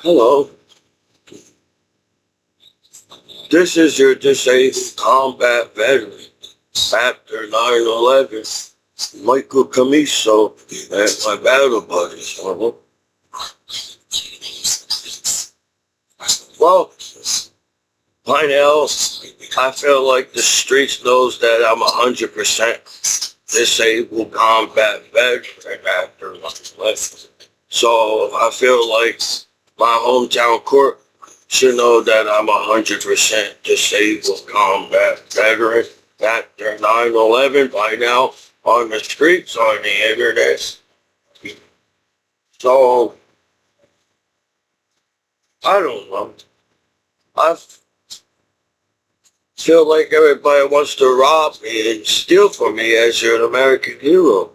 Hello, this is your disabled combat veteran after 9/11, Michael Commiso and my battle buddies. Well, by now, I feel like the streets knows that I'm 100% disabled combat veteran after 9/11. So I feel like my hometown court should know that I'm 100% disabled combat veteran after 9/11 by now on the streets, on the internet. So, I don't know. I feel like everybody wants to rob me and steal from me as you're an American hero.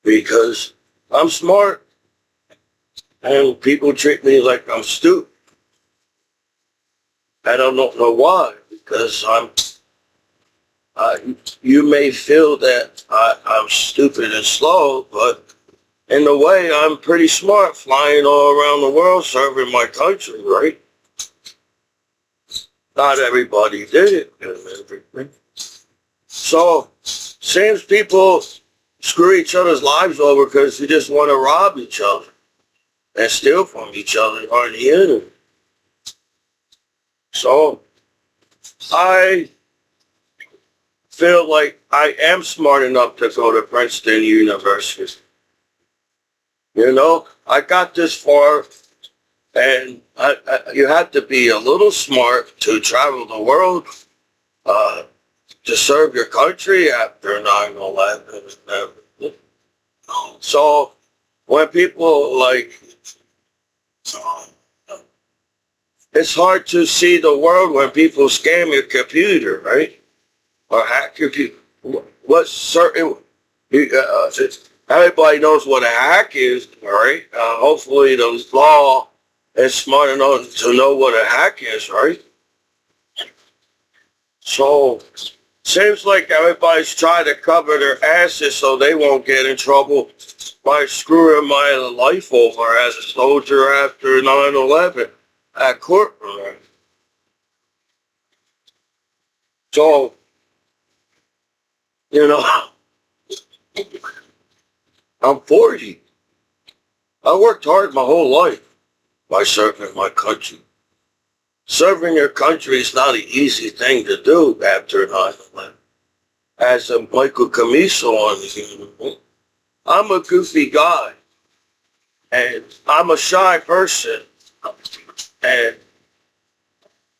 Because I'm smart and people treat me like I'm stupid. I don't know why, because uh, you may feel that I'm stupid and slow, but in a way, I'm pretty smart, flying all around the world, serving my country, right? Not everybody did it and everything. So, seems people screw each other's lives over because you just want to rob each other and steal from each other on the internet. So, I feel like I am smart enough to go to Princeton University. You know, I got this far, and you have to be a little smart to travel the world, to serve your country after 9/11 and everything. So when people it's hard to see the world when people scam your computer, right? Or hack your computer. What's certain? Everybody knows what a hack is, right? Hopefully the law is smart enough to know what a hack is, right? So, seems like everybody's trying to cover their asses so they won't get in trouble by screwing my life over as a soldier after 9/11 at court. Right? So, you know, I'm 40. I worked hard my whole life by serving my country. Serving your country is not an easy thing to do after 9/11. As a Michael Commiso on the I'm a goofy guy, and I'm a shy person, and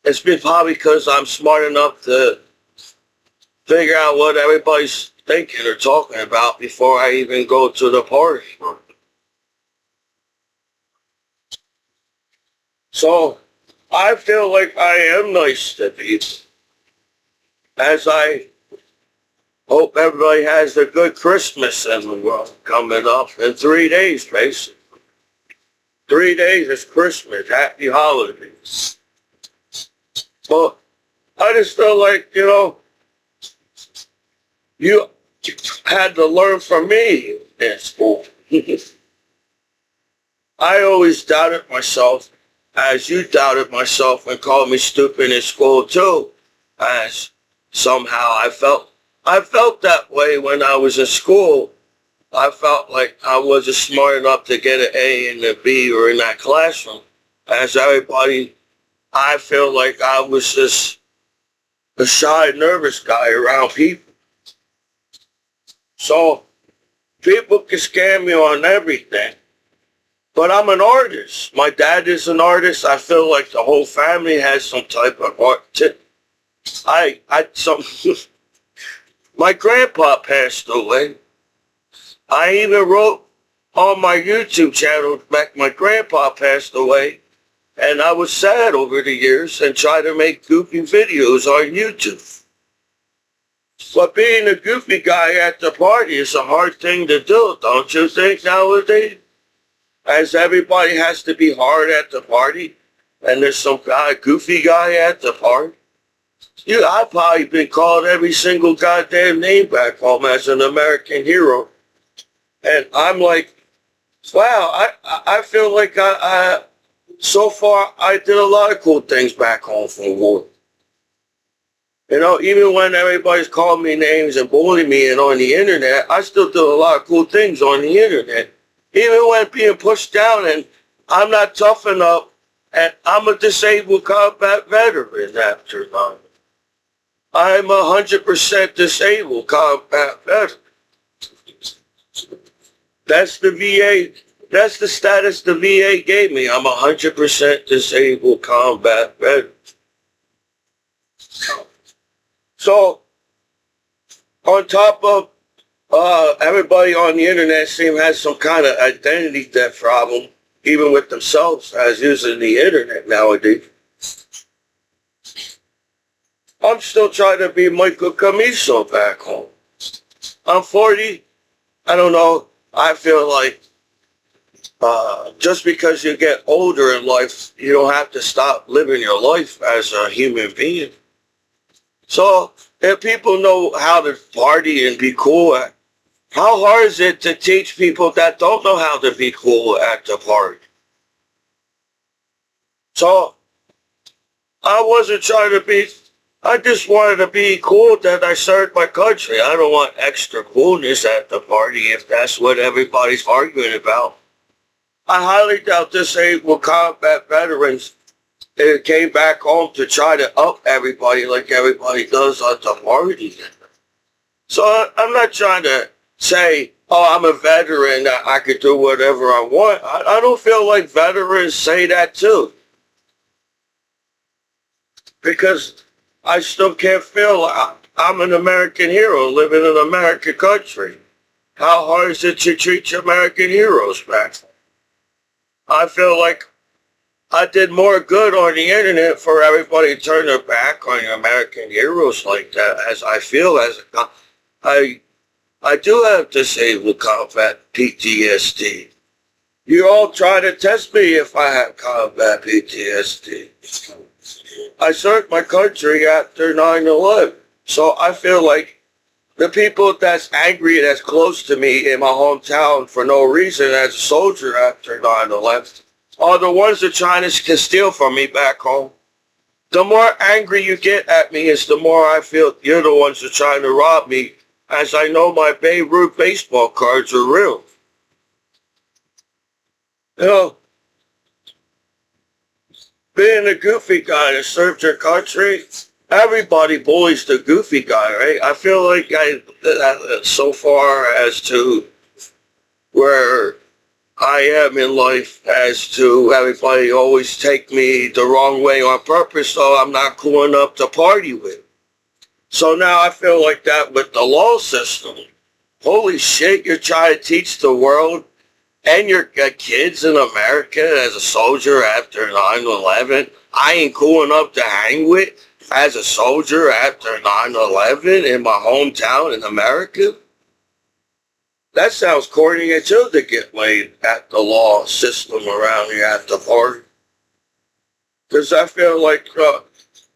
it's been probably because I'm smart enough to figure out what everybody's thinking or talking about before I even go to the party. So I feel like I am nice to people, as I hope everybody has a good Christmas in the world coming up in 3 days, basically. 3 days is Christmas. Happy holidays. But I just feel like, you had to learn from me in school. I always doubted myself, as you doubted myself and called me stupid in school too, as somehow I felt that way when I was in school. I felt like I wasn't smart enough to get an A and a B or in that classroom. As everybody, I feel like I was just a shy, nervous guy around people. So people can scam me on everything. But I'm an artist. My dad is an artist. I feel like the whole family has some type of art. My grandpa passed away. I even wrote on my YouTube channel back my grandpa passed away. And I was sad over the years and tried to make goofy videos on YouTube. But being a goofy guy at the party is a hard thing to do, don't you think, nowadays? As everybody has to be hard at the party, and there's some goofy guy at the party. I've probably been called every single goddamn name back home as an American hero. And I'm like Wow, I feel like so far I did a lot of cool things back home from the war. You know, even when everybody's calling me names and bullying me and on the internet, I still do a lot of cool things on the internet. Even when being pushed down and I'm not tough enough and I'm a disabled combat veteran after 9. I'm 100% disabled combat veteran. That's the VA. That's the status the VA gave me. I'm 100% disabled combat veteran. So on top of everybody on the internet seems has some kind of identity theft problem, even with themselves as using the internet nowadays. I'm still trying to be Michael Commiso back home. I'm 40. I don't know. I feel like just because you get older in life, you don't have to stop living your life as a human being. So if people know how to party and be cool, how hard is it to teach people that don't know how to be cool at the party? So I wasn't trying to be, I just wanted to be cool that I served my country. I don't want extra coolness at the party if that's what everybody's arguing about. I highly doubt disabled combat veterans came back home to try to up everybody like everybody does at the party. So I'm not trying to say, oh, I'm a veteran, I could do whatever I want. I don't feel like veterans say that too. Because I still can't feel I'm an American hero living in an American country. How hard is it to treat your American heroes back? I feel like I did more good on the internet for everybody to turn their back on American heroes like that, as I feel as I do have disabled combat PTSD. You all try to test me if I have combat PTSD. I served my country after 9/11, so I feel like the people that's angry that's close to me in my hometown for no reason as a soldier after 9/11 are the ones that trying to steal from me back home. The more angry you get at me is the more I feel you're the ones that are trying to rob me, as I know my Babe Ruth baseball cards are real. You know, being a goofy guy that served your country, everybody bullies the goofy guy, right? I feel like so far as to where I am in life as to everybody always take me the wrong way on purpose, so I'm not cool enough to party with. So now I feel like that with the law system. Holy shit, you're trying to teach the world and your kids in America as a soldier after 9/11. I ain't cool enough to hang with as a soldier after 9/11 in my hometown in America. That sounds corny as hell to get laid at the law system around here at the party. Because I feel like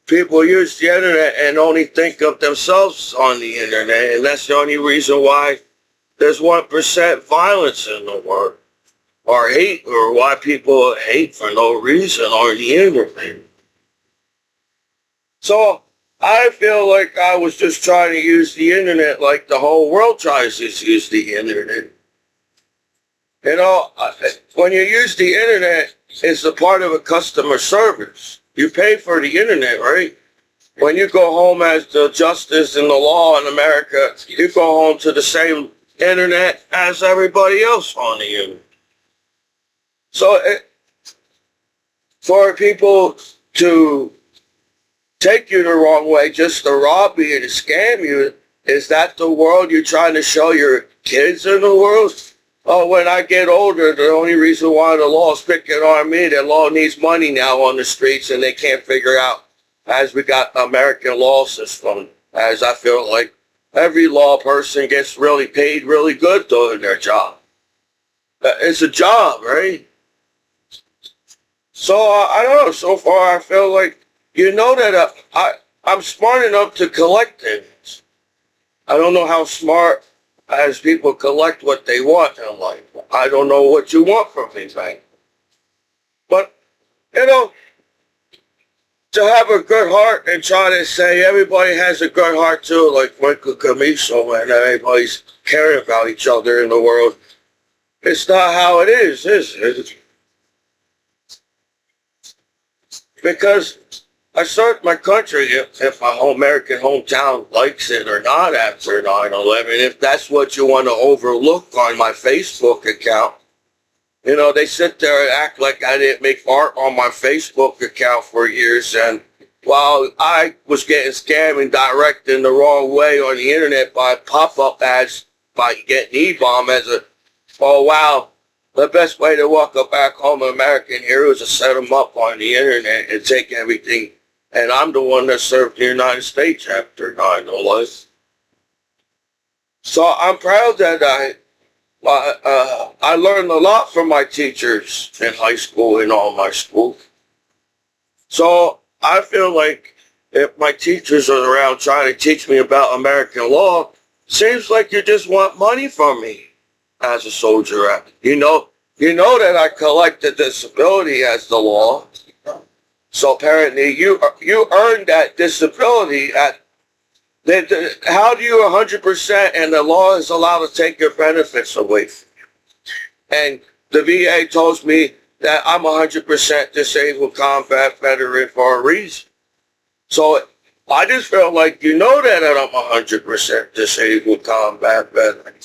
people use the internet and only think of themselves on the internet, and that's the only reason why there's 1% violence in the world, or hate, or why people hate for no reason on the internet. So I feel like I was just trying to use the internet like the whole world tries to use the internet. You know, when you use the internet, it's a part of a customer service. You pay for the internet, right? When you go home as the justice and the law in America, you go home to the same internet as everybody else on the internet. So for people to take you the wrong way just to rob you and to scam you, is that the world you're trying to show your kids in the world? Oh, when I get older, the only reason why the law is picking on me, the law needs money now on the streets and they can't figure out, as we got American law system, as I feel like every law person gets really paid really good doing their job. It's a job, right? So I don't know, so far I feel like, you know that I'm smart enough to collect things. I don't know how smart as people collect what they want in life. I don't know what you want from me, man. But, you know, to have a good heart and try to say everybody has a good heart too, like Michael Commiso, and everybody's caring about each other in the world. It's not how it is it? Because I served my country if my whole American hometown likes it or not after 9/11. If that's what you want to overlook on my Facebook account, you know, they sit there and act like I didn't make art on my Facebook account for years. And while I was getting scammed and directed in the wrong way on the internet by pop-up ads, by getting E-bomb as a, oh wow, the best way to welcome back home American heroes is to set them up on the internet and take everything. And I'm the one that served the United States after 9/11. So I'm proud that I learned a lot from my teachers in high school and all my schools. So I feel like if my teachers are around trying to teach me about American law, seems like you just want money from me as a soldier. You know that I collected disability as the law. So apparently you earned that disability at. How do you 100% and the law is allowed to take your benefits away from you? And the VA tells me that I'm 100% disabled combat veteran for a reason. So I just feel like you know that I'm 100% disabled combat veteran.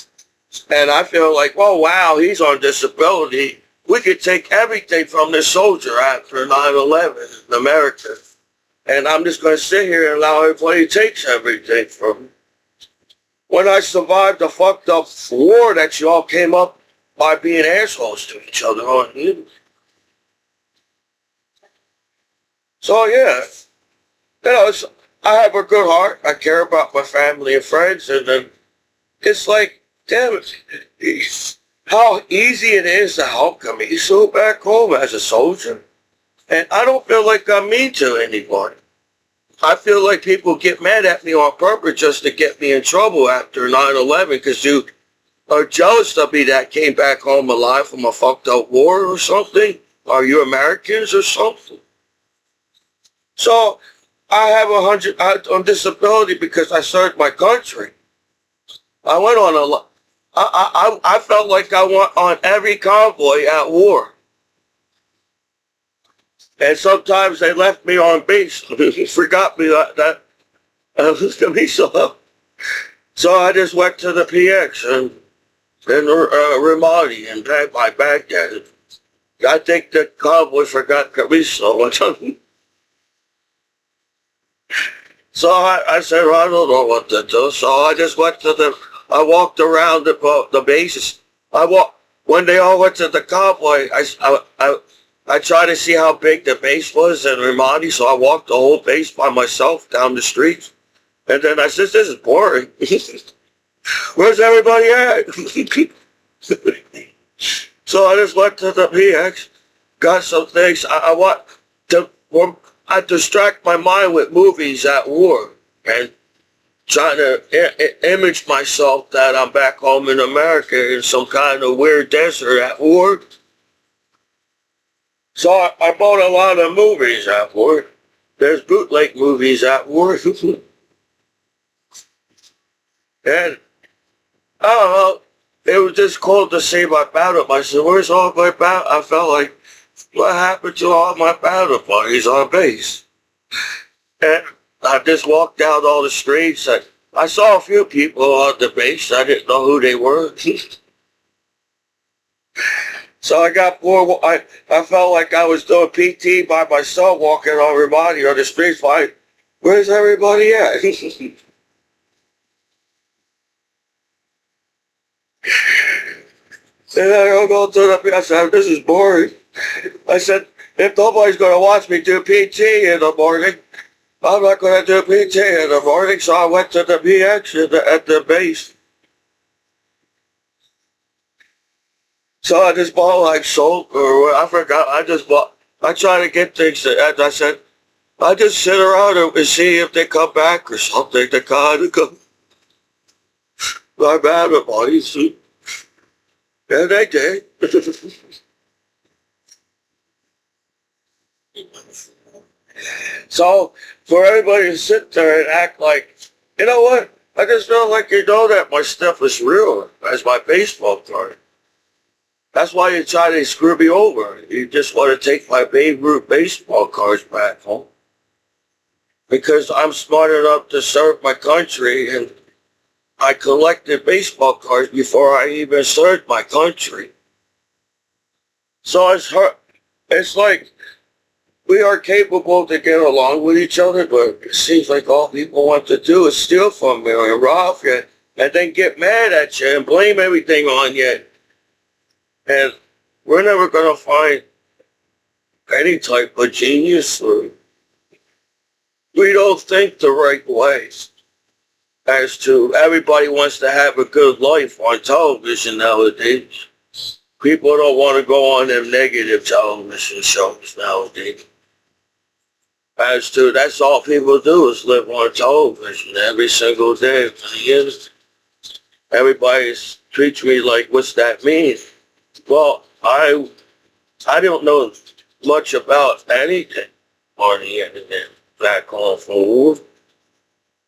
And I feel like, well, wow, he's on disability. We could take everything from this soldier after 9/11 in America. And I'm just going to sit here and allow everybody to take everything from me. When I survived the fucked up war that you all came up by being assholes to each other on you. So yeah, you know, I have a good heart. I care about my family and friends. And then it's like, damn it, how easy it is to help Commiso back home as a soldier. And I don't feel like I'm mean to anybody. I feel like people get mad at me on purpose just to get me in trouble after 9/11 because you are jealous of me that came back home alive from a fucked up war or something. Are you Americans or something? So I have on disability because I served my country. I went on I felt like I went on every convoy at war. And sometimes they left me on base. Forgot me that was Commiso. So I just went to the PX and Ramadi and packed my Baghdad. I think the convoy forgot Commiso. So I said, well, I don't know what to do. So I just went to I walked around the bases. When they all went to the convoy, I tried to see how big the base was in Ramadi, so I walked the whole base by myself down the street. And then I said, this is boring. Where's everybody at? So I just went to the PX, got some things. I distract my mind with movies at war and trying to image myself that I'm back home in America in some kind of weird desert at war. So I bought a lot of movies at war. There's bootleg movies at war. And I don't know, it was just cool to see my battle. I said, where's all my battle? I felt like, what happened to all my battle buddies on base? And I just walked down all the streets. I saw a few people on the base. I didn't know who they were. So I got bored. I felt like I was doing PT by myself, walking on Ramadi on the streets. Like, where's everybody at? And I go to the, I said, this is boring. I said, if nobody's going to watch me do PT in the morning, I'm not going to do PT in the morning. So I went to the PX at the base. So I just bought like soap or I forgot. I try to get things, as I said, I just sit around and see if they come back or something. They kind of come. my battle buddies. Yeah, they did. So for everybody to sit there and act like, you know what? I just don't like you know that my stuff is real as my baseball card. That's why you try to screw me over. You just want to take my Babe Ruth baseball cards back home. Because I'm smart enough to serve my country and I collected baseball cards before I even served my country. So it's like we are capable to get along with each other, but it seems like all people want to do is steal from you and rob you and then get mad at you and blame everything on you. And we're never going to find any type of genius. Or we don't think the right way. As to everybody wants to have a good life on television nowadays. People don't want to go on them negative television shows nowadays. As to that's all people do is live on television every single day. Everybody treats me like, what's that mean? Well, I don't know much about anything on the internet back home from war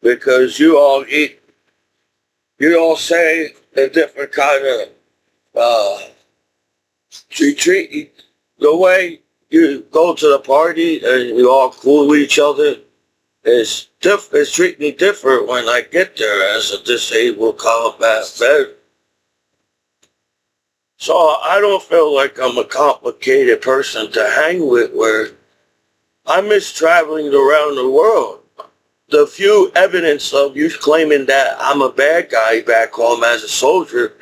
because you all say a different kind of you treat the way you go to the party and you all cool with each other is it's treat me different when I get there as a disabled combat veteran. So I don't feel like I'm a complicated person to hang with where I miss traveling around the world. The few evidence of you claiming that I'm a bad guy back home as a soldier,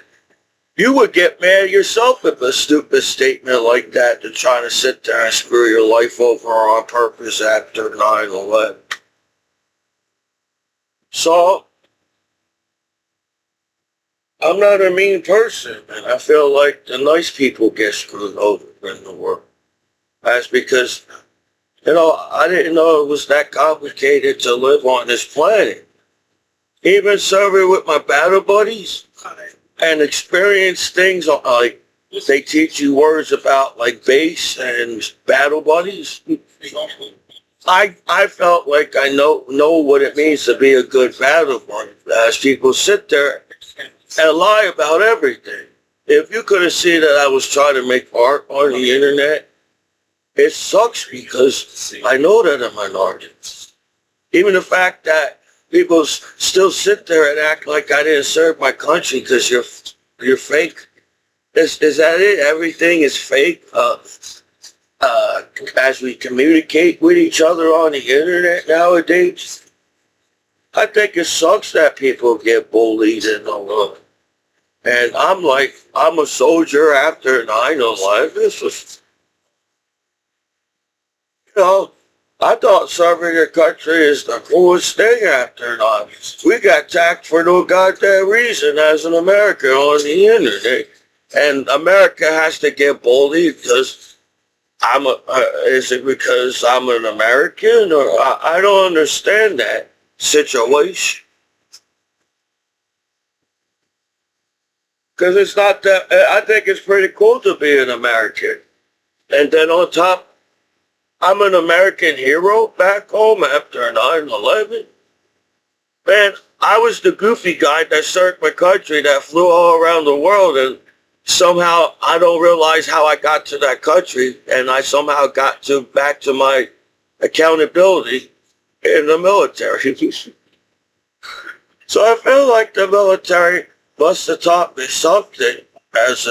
you would get mad yourself if a stupid statement like that to try to sit there and screw your life over on purpose after 9/11. So I'm not a mean person, and I feel like the nice people get screwed over in the world. That's because, I didn't know it was that complicated to live on this planet. Even serving with my battle buddies and experience things like they teach you words about like base and battle buddies. I felt like I know what it means to be a good battle buddy. As people sit there and lie about everything. If you could have seen that I was trying to make art on the internet, it sucks because I know that I'm an artist. Even the fact that people still sit there and act like I didn't serve my country because you're fake. Is that it? Everything is fake. As we communicate with each other on the internet nowadays, I think it sucks that people get bullied and all. And I'm a soldier after 9/11. This was, I thought serving your country is the coolest thing after 9/11. We got attacked for no goddamn reason as an American on the internet. And America has to get bullied because is it because I'm an American? Or I don't understand that situation. Because it's not that, I think it's pretty cool to be an American. And then on top, I'm an American hero back home after 9/11. Man, I was the goofy guy that served my country that flew all around the world and somehow I don't realize how I got to that country and I somehow got back to my accountability in the military. So I feel like the military must have taught me something as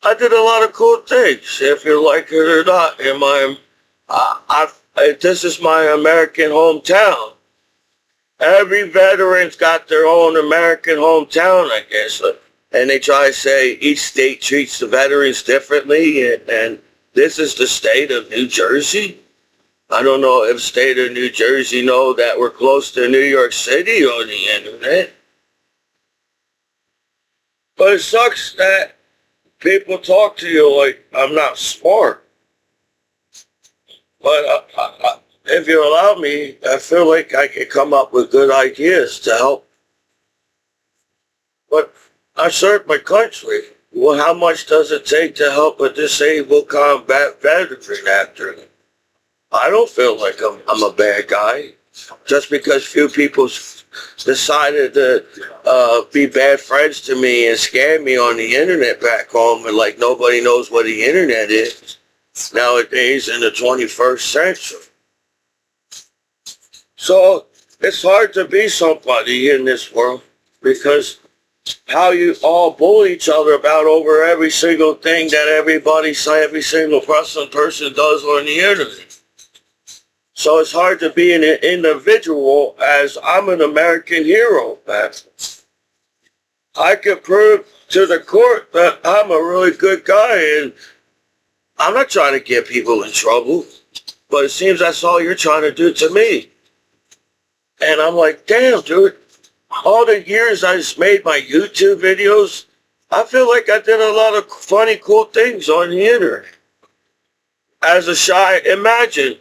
I did a lot of cool things, if you like it or not. This is my American hometown. Every veteran's got their own American hometown, I guess. And they try to say each state treats the veterans differently, and this is the state of New Jersey. I don't know if state of New Jersey know that we're close to New York City on the internet. But it sucks that people talk to you like I'm not smart. But if if you allow me, I feel like I can come up with good ideas to help. But I serve my country. Well, how much does it take to help a disabled combat veteran after? I don't feel like I'm a bad guy. Just because few people decided to be bad friends to me and scam me on the internet back home, and like nobody knows what the internet is nowadays in the 21st century. So it's hard to be somebody in this world because how you all bully each other about over every single thing that every single person does on the internet. So it's hard to be an individual as I'm an American hero. I can prove to the court that I'm a really good guy, and I'm not trying to get people in trouble, but it seems that's all you're trying to do to me. And I'm like, damn, dude, all the years I just made my YouTube videos, I feel like I did a lot of funny, cool things on the internet. As a shy, imagine,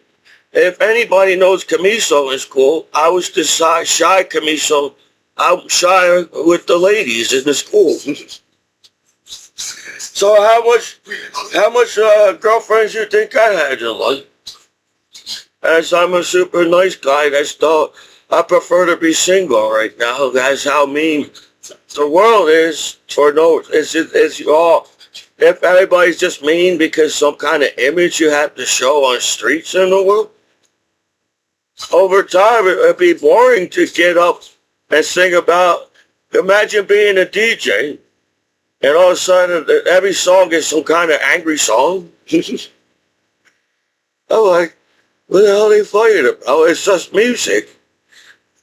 if anybody knows Commiso is cool, I was the shy Commiso. I'm shy with the ladies in the school. So how much girlfriends you think I had in life? As I'm a super nice guy, I prefer to be single right now. That's how mean the world is for no, it's all. If everybody's just mean because some kind of image you have to show on streets in the world, over time it would be boring to get up and sing about. Imagine being a DJ and all of a sudden every song is some kind of angry song. I'm like, what the hell are they fighting about? Oh, it's just music.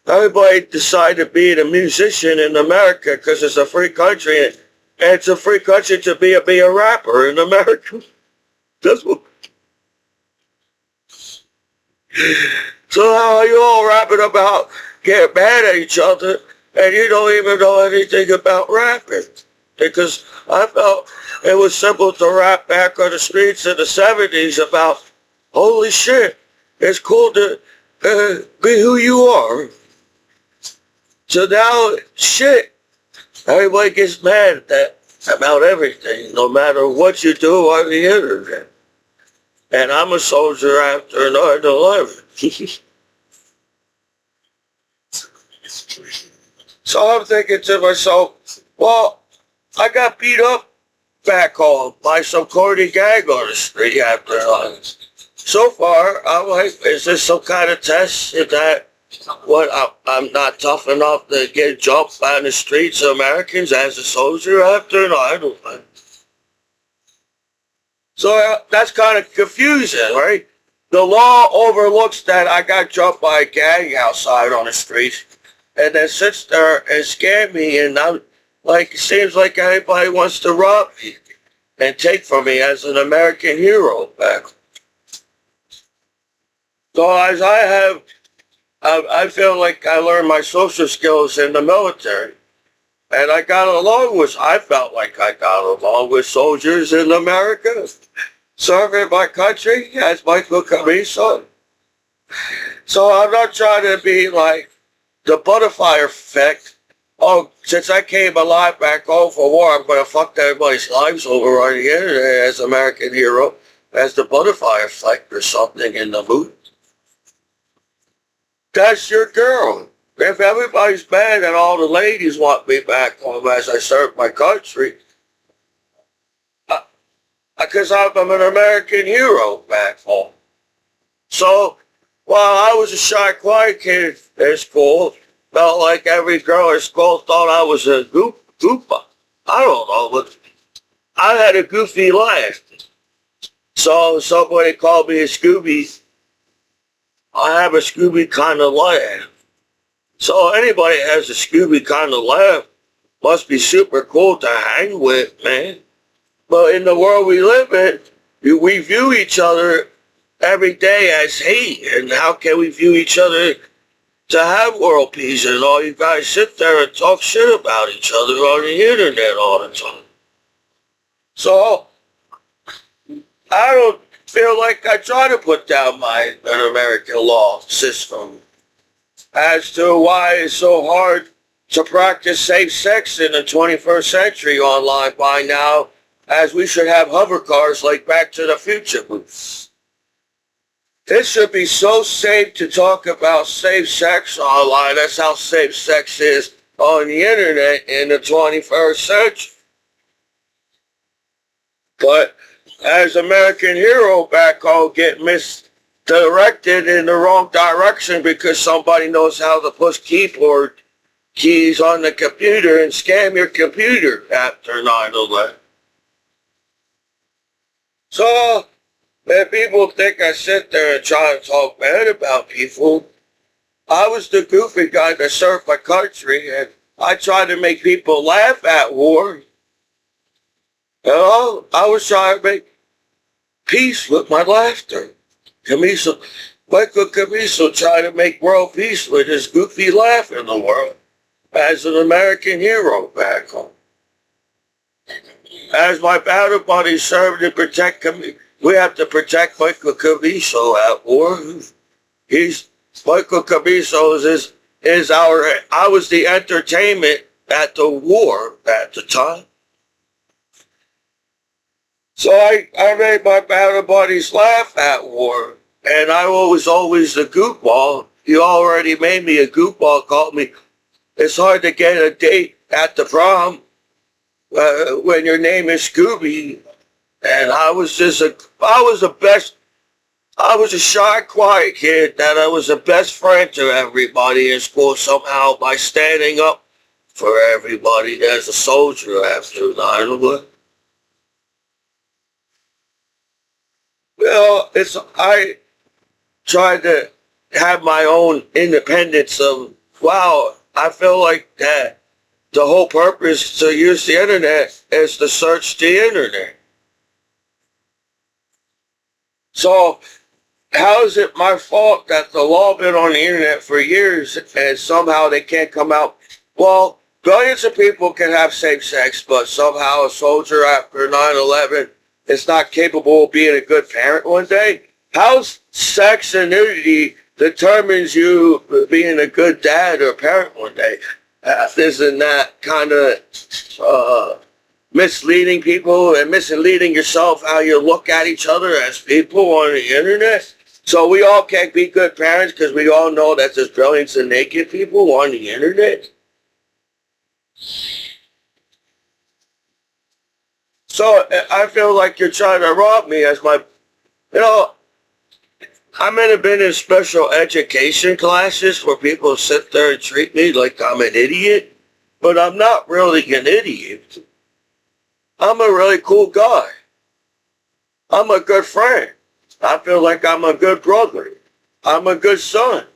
Everybody decided being a musician in America because it's a free country, and it's a free country to be a rapper in America. That's what. So how are you all rapping about getting mad at each other and you don't even know anything about rapping? Because I felt it was simple to rap back on the streets in the 70s about, holy shit, it's cool to be who you are. So now, shit, everybody gets mad at that about everything, no matter what you do on the internet. And I'm a soldier after 9/11. So I'm thinking to myself, well, I got beat up back home by some corny gang on the street after 9/11. So far, I'm like, is this some kind of test that I'm not tough enough to get jumped by the streets of Americans as a soldier after 9/11? So that's kind of confusing, right? The law overlooks that I got jumped by a gang outside on the street and then sits there and scared me, and I'm like, it seems like everybody wants to rob me and take from me as an American hero back. So as I feel like I learned my social skills in the military. And I felt like I got along with soldiers in America, serving my country as Michael Commiso. So I'm not trying to be like the butterfly effect. Oh, since I came alive back home for war, I'm going to fuck everybody's lives over on the internet as American hero, as the butterfly effect or something in the movie. That's your girl. If everybody's mad and all the ladies want me back home as I serve my country, because I'm an American hero back home. So while I was a shy, quiet kid at school, felt like every girl at school thought I was a goofa. I don't know, but I had a goofy laugh. So somebody called me a Scooby. I have a Scooby kind of laugh. So anybody has a Scooby kind of laugh must be super cool to hang with, man. But in the world we live in, we view each other every day as hate. And how can we view each other to have world peace and all you guys sit there and talk shit about each other on the internet all the time? So feel like I try to put down an American law system as to why it's so hard to practice safe sex in the 21st century online by now, as we should have hover cars like Back to the Future movies. It should be so safe to talk about safe sex online. That's how safe sex is on the internet in the 21st century. But as American Hero back home get misdirected in the wrong direction because somebody knows how to push keyboard keys on the computer and scam your computer after 9/11. So, if people think I sit there and try to talk bad about people, I was the goofy guy that served my country, and I tried to make people laugh at war. You know, I was trying to make peace with my laughter. Commiso, Michael Commiso tried to make world peace with his goofy laugh in the world as an American hero back home. As my battle buddy served to protect we have to protect Michael Commiso at war. Michael Commiso I was the entertainment at the war at the time. So I made my battle buddies laugh at war, and I was always the goofball. You already made me a goofball, called me. It's hard to get a date at the prom when your name is Scooby. And I was the best. I was a shy, quiet kid that I was the best friend to everybody in school somehow by standing up for everybody as a soldier after 9/11. Well, I tried to have my own independence of, wow, I feel like that the whole purpose to use the internet is to search the internet. So how is it my fault that the law been on the internet for years and somehow they can't come out? Well, billions of people can have safe sex, but somehow a soldier after 9/11 is not capable of being a good parent one day? How's sex and nudity determines you being a good dad or parent one day? Isn't that kind of misleading people and misleading yourself how you look at each other as people on the internet? So we all can't be good parents because we all know that there's billions of naked people on the internet. So I feel like you're trying to rob me as I may have been in special education classes where people sit there and treat me like I'm an idiot, but I'm not really an idiot. I'm a really cool guy. I'm a good friend. I feel like I'm a good brother. I'm a good son.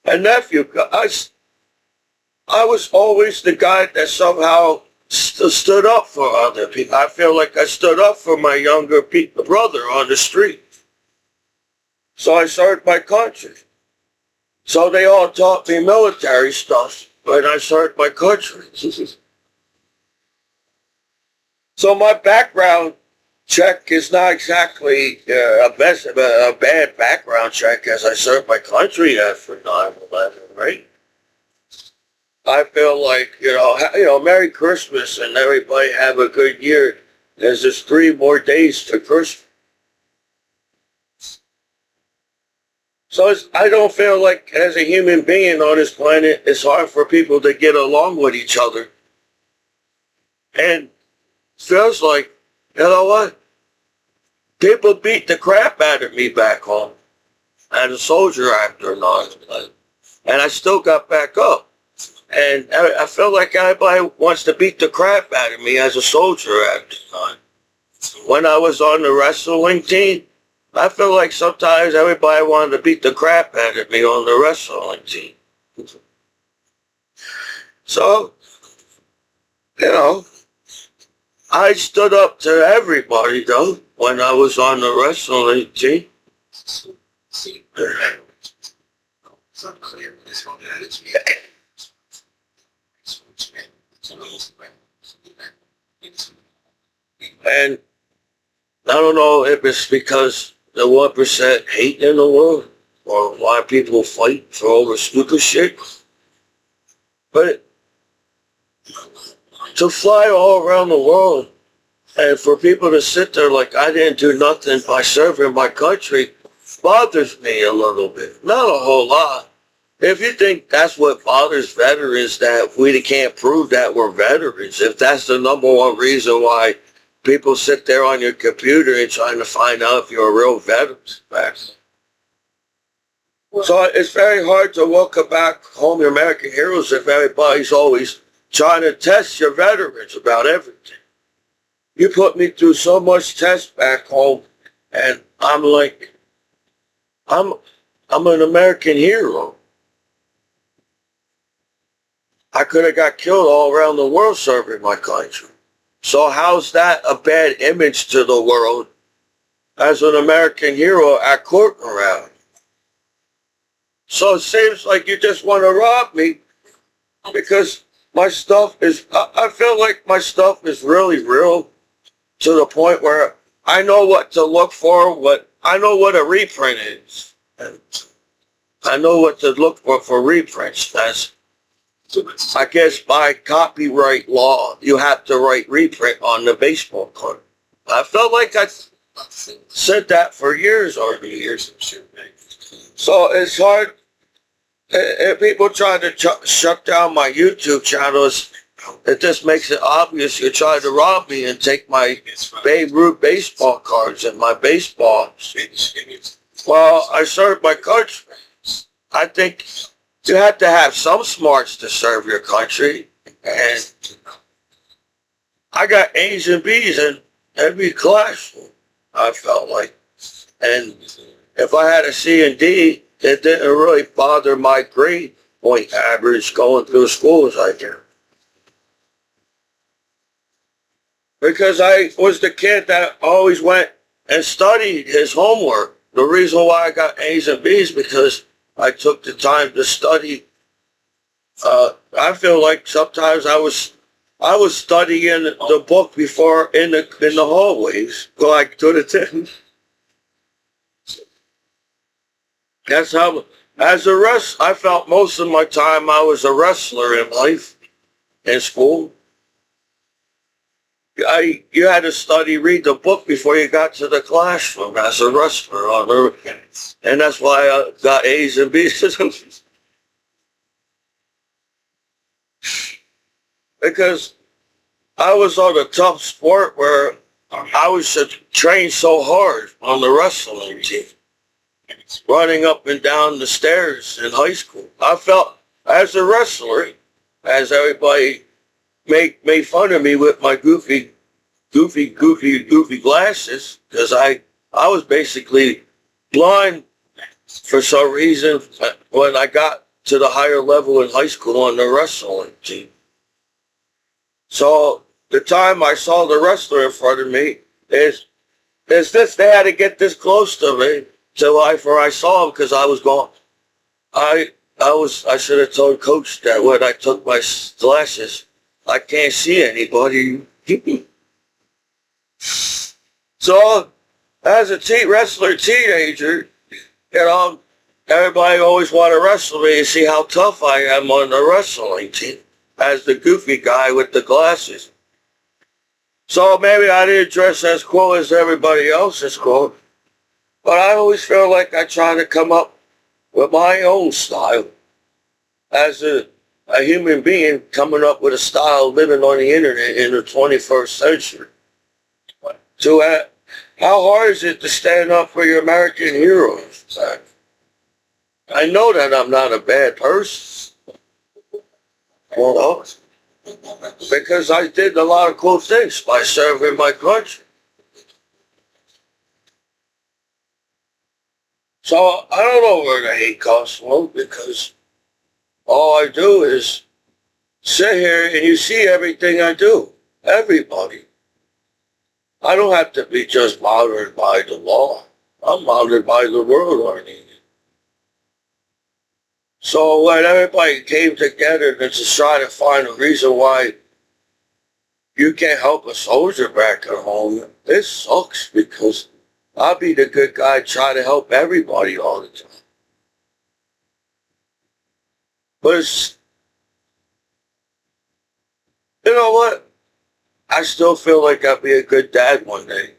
A nephew. I was always the guy that somehow stood up for other people. I feel like I stood up for my younger brother on the street. So I served my country. So they all taught me military stuff when I served my country. So my background check is not exactly a bad background check as I served my country after 9/11, right? I feel like, Merry Christmas and everybody have a good year. There's just 3 more days to Christmas. So I don't feel like as a human being on this planet, it's hard for people to get along with each other. And feels like, you know what? People beat the crap out of me back home as a soldier after 9/11. And I still got back up. And I feel like everybody wants to beat the crap out of me as a soldier after 9. When I was on the wrestling team, I feel like sometimes everybody wanted to beat the crap out of me on the wrestling team. So, I stood up to everybody, though, when I was on the wrestling team. And don't know if it's because the 1% hate in the world or why people fight for over stupid shit. But to fly all around the world and for people to sit there like I didn't do nothing by serving my country bothers me a little bit. Not a whole lot. If you think that's what bothers veterans, that we can't prove that we're veterans, if that's the number one reason why people sit there on your computer and trying to find out if you're a real veteran. So it's very hard to welcome back home your American heroes if everybody's always trying to test your veterans about everything. You put me through so much test back home, and I'm like, I'm an American hero. I could have got killed all around the world serving my country. So how's that a bad image to the world as an American hero at court around? So it seems like you just want to rob me because my stuff is, I feel like my stuff is really real to the point where I know what to look for, I know what a reprint is. And I know what to look for reprints. I guess by copyright law, you have to write reprint on the baseball card. I felt like I said that for years already. So it's hard. If people try to shut down my YouTube channels, it just makes it obvious you're trying to rob me and take my Babe Ruth baseball cards and my baseball. Well, I served my country. I think you have to have some smarts to serve your country. And I got A's and B's in every class, I felt like. And if I had a C and D, it didn't really bother my grade point average going through school as I did. Because I was the kid that always went and studied his homework. The reason why I got A's and B's because I took the time to study. I feel like sometimes I was studying the book before in the hallways, like to the 10. That's how, I felt most of my time I was a wrestler in life, in school. You had to read the book before you got to the classroom as a wrestler. And that's why I got A's and B's. Because I was on a tough sport where I was trained so hard on the wrestling team. Running up and down the stairs in high school. I felt as a wrestler, as everybody made fun of me with my goofy glasses, because I was basically blind for some reason when I got to the higher level in high school on the wrestling team. So the time I saw the wrestler in front of me is this, they had to get this close to me till I saw him because I was going, I should have told Coach that when I took my glasses, I can't see anybody. So, as a wrestler teenager, everybody always wanted to wrestle me and see how tough I am on the wrestling team as the goofy guy with the glasses. So maybe I didn't dress as cool as everybody else is cool, but I always feel like I try to come up with my own style as a human being coming up with a style living on the internet in the 21st century. How hard is it to stand up for your American heroes? I know that I'm not a bad person, because I did a lot of cool things by serving my country. So I don't know where the hate comes from, because all I do is sit here and you see everything I do. Everybody. I don't have to be just monitored by the law. I'm monitored by the world, aren't I? So when everybody came together to try to find a reason why you can't help a soldier back at home. This sucks because I'll be the good guy trying to help everybody all the time. But it's, you know what? I still feel like I'll be a good dad one day.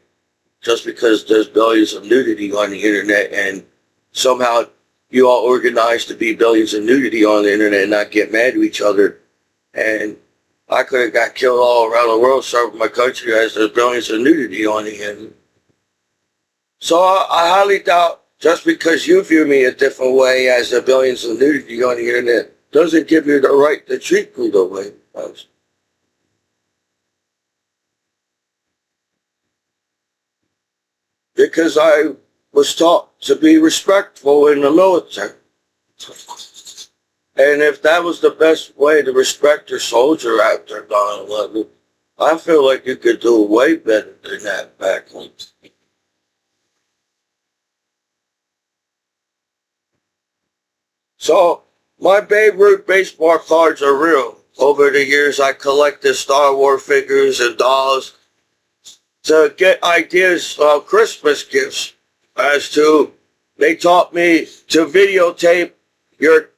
Just because there's billions of nudity on the internet and somehow you all organized to be billions of nudity on the internet and not get mad at each other. And I could have got killed all around the world serving my country as there's billions of nudity on the internet. So I highly doubt just because you view me a different way as the billions of nudity on the internet doesn't give you the right to treat me the way it does. Because I was taught to be respectful in the military. And if that was the best way to respect your soldier after 9/11, I feel like you could do way better than that back home. So, my Babe Ruth baseball cards are real. Over the years, I collected Star Wars figures and dolls to get ideas of Christmas gifts as to, they taught me to videotape your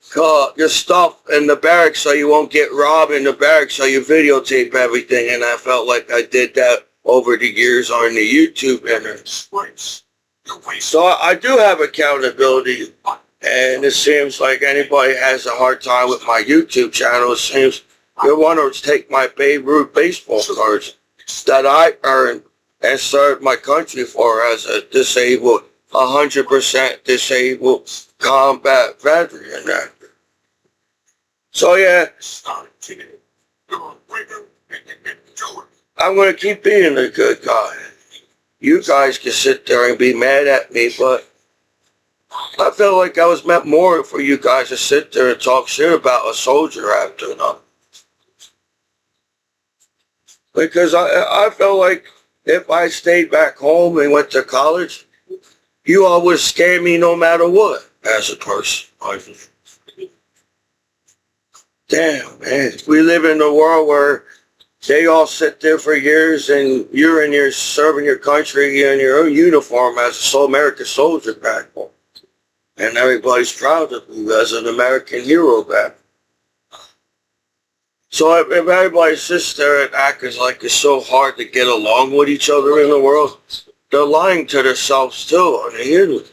stuff in the barracks so you won't get robbed in the barracks, so you videotape everything, and I felt like I did that over the years on the YouTube internet. So I do have accountability, and it seems like anybody has a hard time with my YouTube channel. It seems they want to take my Babe Ruth baseball cards that I earned and served my country for as a disabled, 100% disabled combat veteran actor. So yeah, I'm going to keep being a good guy. You guys can sit there and be mad at me, but I feel like I was meant more for you guys to sit there and talk shit about a soldier after enough. Because I felt like if I stayed back home and went to college, you all would scare me no matter what as a person. Damn, man. We live in a world where they all sit there for years and you're in your serving your country in your own uniform as an American soldier back home. And everybody's proud of you as an American hero back. So if everybody sits there and acts like it's so hard to get along with each other in the world, they're lying to themselves too on the internet.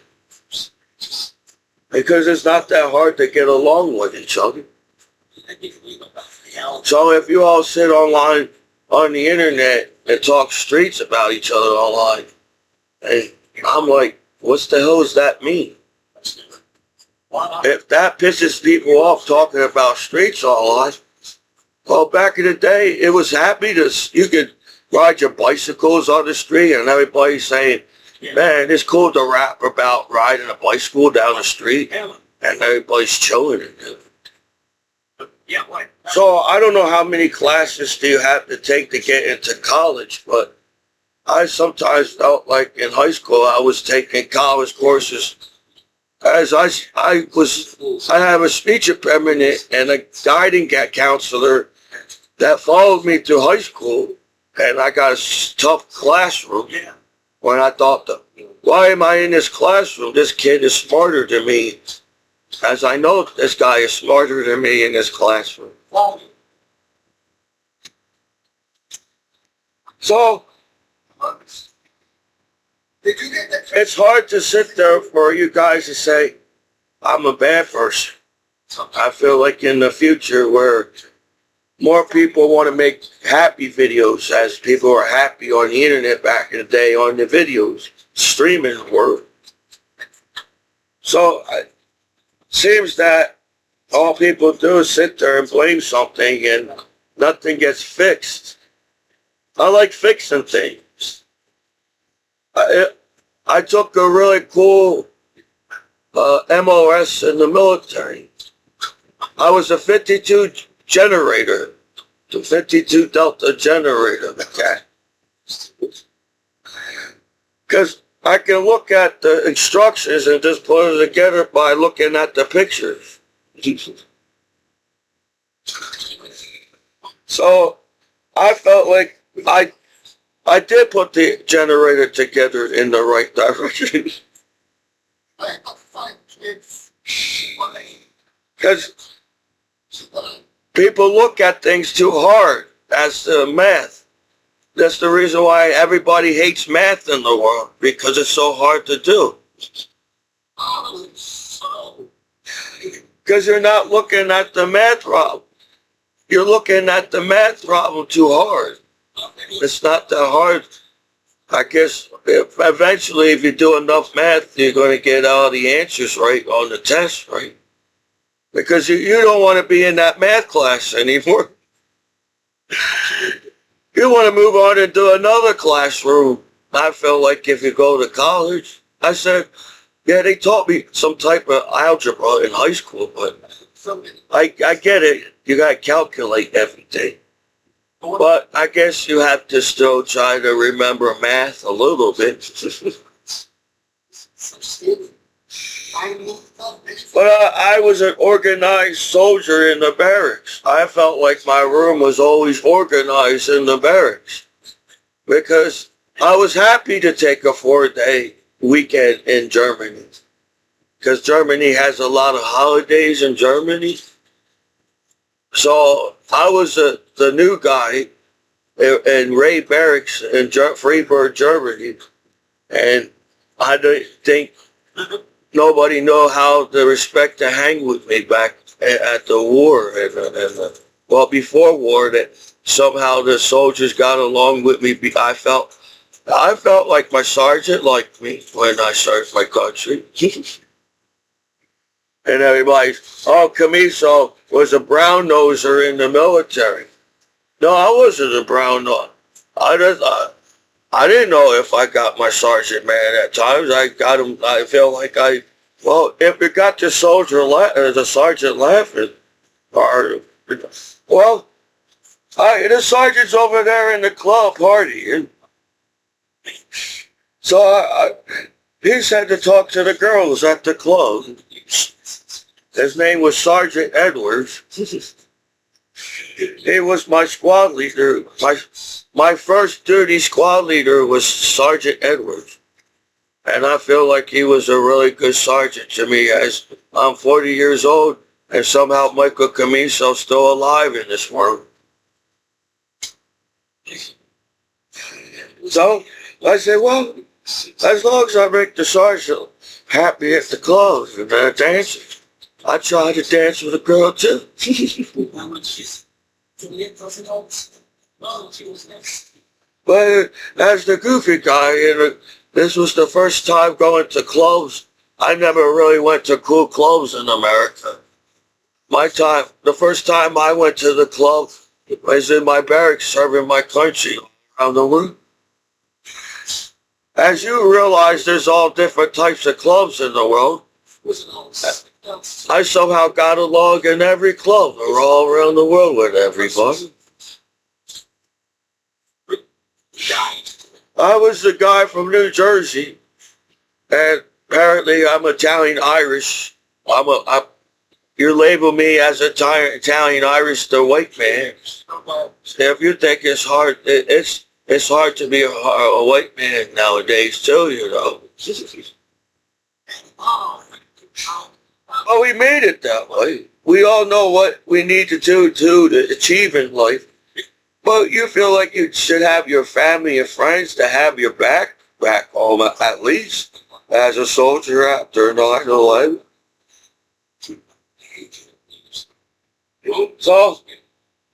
Because it's not that hard to get along with each other. So if you all sit online on the internet and talk streets about each other online, and I'm like, what the hell does that mean? If that pisses people off talking about streets online, well, back in the day, it was happy to, you could ride your bicycles on the street and everybody's saying, man, it's cool to rap about riding a bicycle down the street, and everybody's chilling in it. So I don't know how many classes do you have to take to get into college, but I sometimes felt like in high school I was taking college courses as I have a speech impediment and a guiding counselor that followed me through high school, and I got a tough classroom when I thought, why am I in this classroom? This kid is smarter than me, as I know this guy is smarter than me in this classroom. So, it's hard to sit there for you guys to say, I'm a bad person. I feel like in the future where more people want to make happy videos, as people are happy on the internet back in the day on the videos, streaming world. So it seems that all people do is sit there and blame something and nothing gets fixed. I like fixing things. I took a really cool MOS in the military. I was a 52 generator, the 52 Delta generator, okay? Because I can look at the instructions and just put it together by looking at the pictures. So I felt like I I did put the generator together in the right direction. Because people look at things too hard as math. That's the reason why everybody hates math in the world, because it's so hard to do. Because you're not looking at the math problem. You're looking at the math problem too hard. It's not that hard. I guess eventually if you do enough math, you're going to get all the answers right on the test, right? Because you don't want to be in that math class anymore. You want to move on and do another classroom. I felt like if you go to college, I said, yeah, they taught me some type of algebra in high school, but I get it. You got to calculate everything. But I guess you have to still try to remember math a little bit. But I was an organized soldier in the barracks. I felt like my room was always organized in the barracks because I was happy to take a 4-day weekend in Germany because Germany has a lot of holidays in Germany. So I was the new guy in Ray Barracks in Freiburg, Germany, and I didn't think nobody know how to respect to hang with me back at the war. Well, before war, that somehow the soldiers got along with me. I felt like my sergeant liked me when I served my country. And everybody, oh, Commiso was a brown noser in the military. No, I wasn't a brown noser. I didn't know if I got my sergeant mad at times. I got him. I feel like well, if you got the the sergeant laughing, or well, the sergeant's over there in the club partying. So he had to talk to the girls at the club. His name was Sergeant Edwards. He was my squad leader. My first duty squad leader was Sergeant Edwards. And I feel like he was a really good sergeant to me, as I'm 40 years old and somehow Michael Commiso's still alive in this world. So I said, well, as long as I make the sergeant happy at the clubs and dancing, I try to dance with a girl too. But as the goofy guy, this was the first time going to clubs. I never really went to cool clubs in America. The first time I went to the club was in my barracks serving my country around the world. As you realize, there's all different types of clubs in the world. I somehow got along in every club. We're all around the world with everybody. I was the guy from New Jersey, and apparently I'm Italian-Irish. You label me as Italian-Irish, the white man. If you think it's hard, it's hard to be a white man nowadays too, you know. Well, we made it that way. We all know what we need to do to achieve in life. But you feel like you should have your family and friends to have your back home at least as a soldier after 9/11. So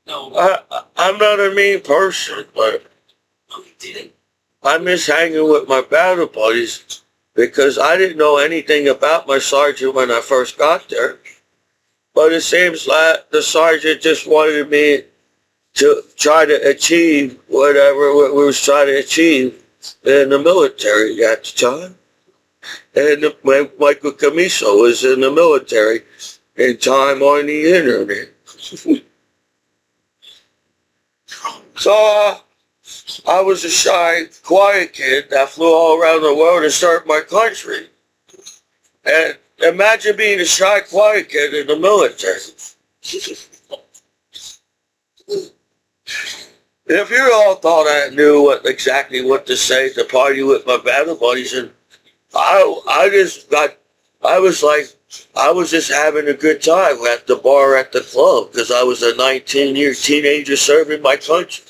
I'm not a mean person, but I miss hanging with my battle buddies because I didn't know anything about my sergeant when I first got there. But it seems like the sergeant just wanted me to try to achieve whatever we was trying to achieve in the military at the time. And Michael Commiso was in the military in time on the internet. So I was a shy, quiet kid that flew all around the world and served my country. And imagine being a shy, quiet kid in the military. If you all thought I knew exactly what to say to party with my battle buddies, and I just got, I was like, I was just having a good time at the bar at the club because I was a 19-year teenager serving my country.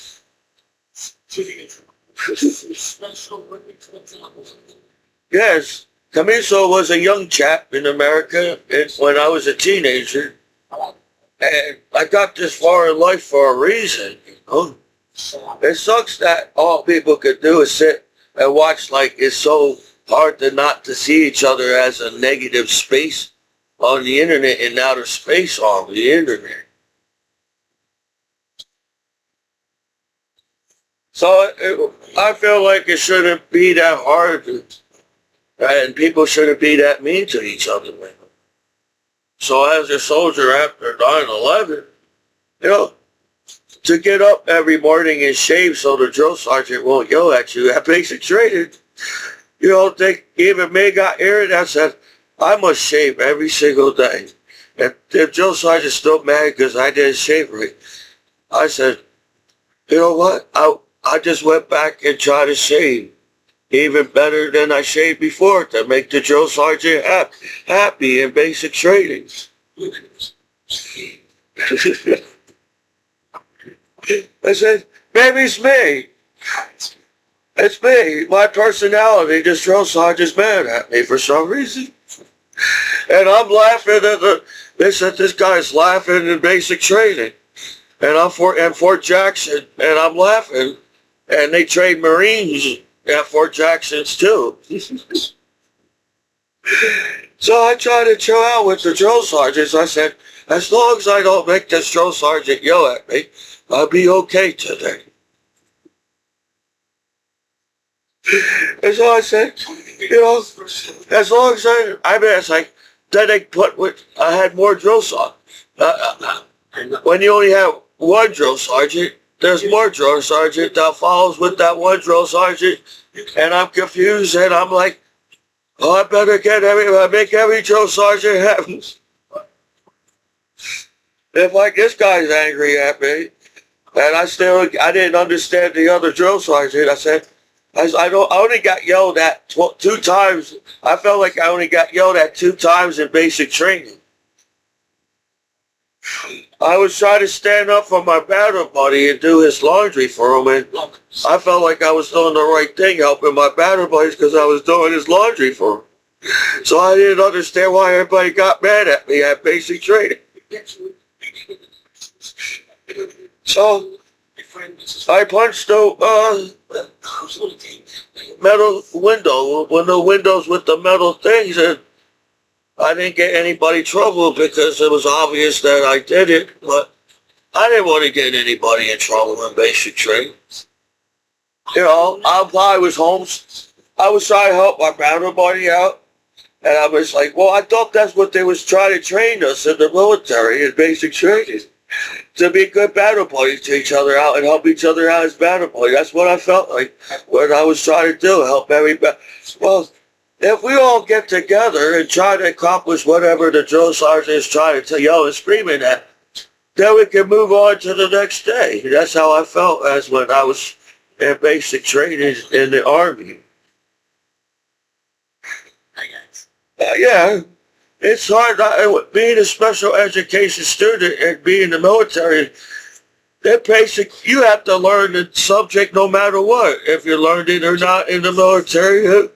Yes, Commiso was a young chap in America when I was a teenager, and I got this far in life for a reason. You know? It sucks that all people could do is sit and watch like it's so hard to not to see each other as a negative space on the internet and outer space on the internet. So I feel like it shouldn't be that hard, and people shouldn't be that mean to each other. So as a soldier after 9/11, you know, to get up every morning and shave so the drill sergeant won't yell at you at basic training, you know, they even me got irritated. I said, I must shave every single day. And the drill sergeant's still mad because I didn't shave right, I said, you know what? I just went back and tried to shave even better than I shaved before to make the drill sergeant happy in basic training. I said, maybe it's me. It's me. My personality. This drill sergeant's mad at me for some reason. And I'm laughing at they said this guy's laughing in basic training. And I'm in Fort Jackson, and I'm laughing. And they train Marines at Fort Jackson's too. So I tried to chill out with the drill sergeants. I said, as long as I don't make this drill sergeant yell at me, I'll be okay today. And so I said, you know, as long as I mean, it's like, then they I had more drill sergeants. When you only have one drill sergeant, there's more drill sergeant that follows with that one drill sergeant, and I'm confused, and I'm like, oh, I better make every drill sergeant happy. If like this guy's angry at me, and I didn't understand the other drill sergeant, I said, I only got yelled at 2 times. I felt like I only got yelled at 2 times in basic training. I was trying to stand up for my battle buddy and do his laundry for him, and I felt like I was doing the right thing, helping my battle buddies because I was doing his laundry for him. So I didn't understand why everybody got mad at me at basic training. So I punched the metal window, one of the windows with the metal things, and I didn't get anybody trouble because it was obvious that I did it, but I didn't want to get anybody in trouble in basic training. You know, I was home. I was trying to help my battle buddy out, and I was like, well, I thought that's what they was trying to train us in the military in basic training, to be good battle buddies to each other out and help each other out as battle buddies. That's what I felt like what I was trying to do, help everybody. Well, if we all get together and try to accomplish whatever the drill sergeant is trying to yell and screaming at, then we can move on to the next day. That's how I felt as when I was in basic training in the Army. Yeah, it's hard. Being a special education student and being in the military, you have to learn the subject no matter what. If you learned it or not in the military.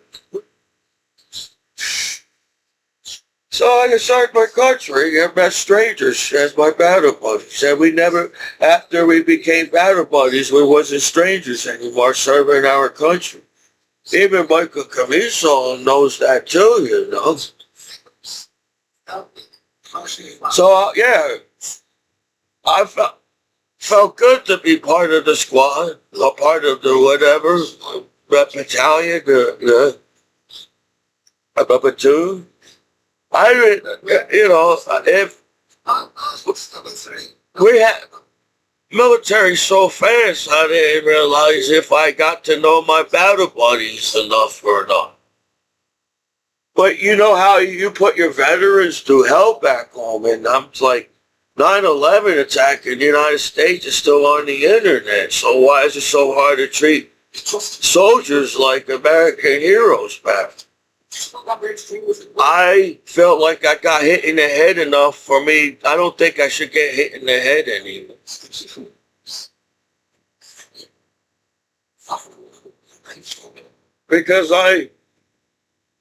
So I served my country and met strangers as my battle buddies. And we never, after we became battle buddies, we wasn't strangers anymore serving our country. Even Michael Commiso knows that too, you know. So, yeah, I felt good to be part of the squad, a part of the whatever, battalion, the platoon. You know, if we had military so fast, I didn't realize if I got to know my battle buddies enough or not. But you know how you put your veterans through hell back home, and I'm like, 9/11 attack in the United States is still on the internet. So why is it so hard to treat soldiers like American heroes back? I felt like I got hit in the head enough for me. I don't think I should get hit in the head anymore. Because I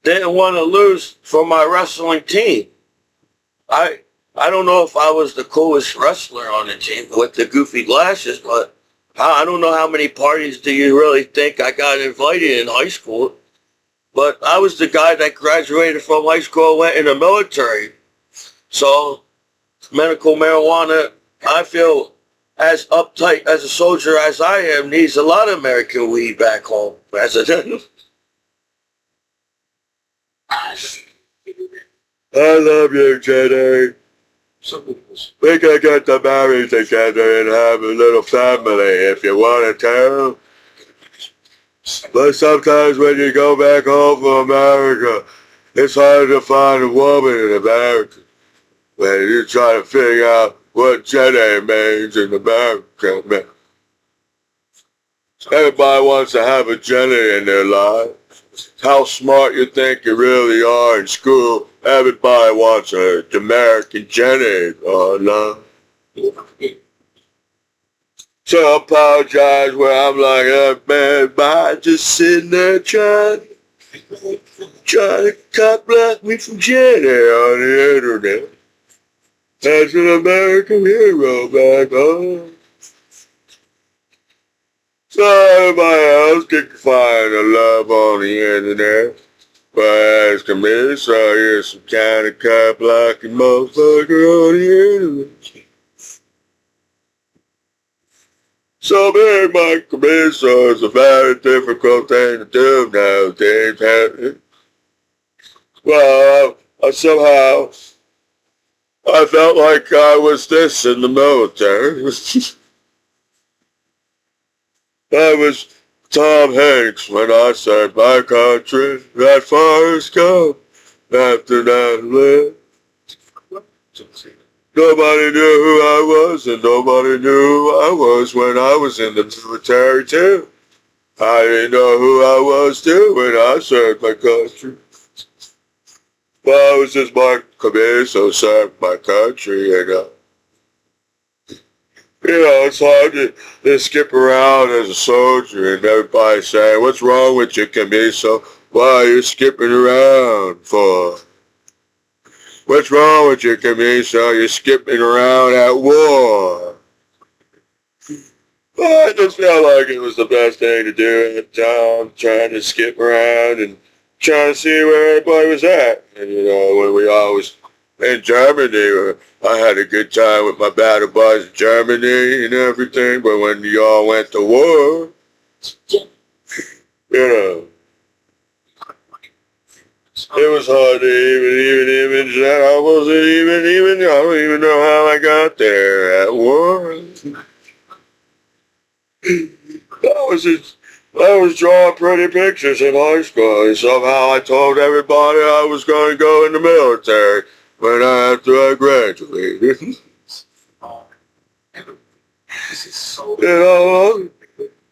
didn't want to lose for my wrestling team. I don't know if I was the coolest wrestler on the team with the goofy glasses, but I don't know how many parties do you really think I got invited in high school. But I was the guy that graduated from high school and went in the military. So medical marijuana, I feel as uptight as a soldier as I am, needs a lot of American weed back home. As a I love you, Jenny. We can get to marry together and have a little family if you want to. But sometimes when you go back home from America, it's hard to find a woman in America. When you try to figure out what Jenny means in America. Everybody wants to have a Jenny in their life. How smart you think you really are in school. Everybody wants a American Jenny. Oh, no. So I apologize where I'm like, oh, man, I just sitting there trying to cop block me from Jenny on the internet. As an American hero back home. So everybody else can find a love on the internet. But as Commiso, you're some kind of cop blocking motherfucker on the internet. So being my Commiso is a very difficult thing to do nowadays. Well, somehow I felt like I was this in the military. I was Tom Hanks when I served my country at Forrest Gump after 9/11. Nobody knew who I was, and nobody knew who I was when I was in the military too. I didn't know who I was too when I served my country. But I was just my Commiso served my country, it's hard to skip around as a soldier and everybody saying, what's wrong with you, Commiso? Why are you skipping around for? What's wrong with you, Commiso? You're skipping around at war. Well, I just felt like it was the best thing to do at the time, trying to skip around and trying to see where everybody was at. And, when we always in Germany, I had a good time with my battle buddies in Germany and everything, but when y'all went to war, it was hard to even, I wasn't even, I don't even know how I got there at war. I was drawing pretty pictures in high school, and somehow I told everybody I was going to go in the military after I graduated.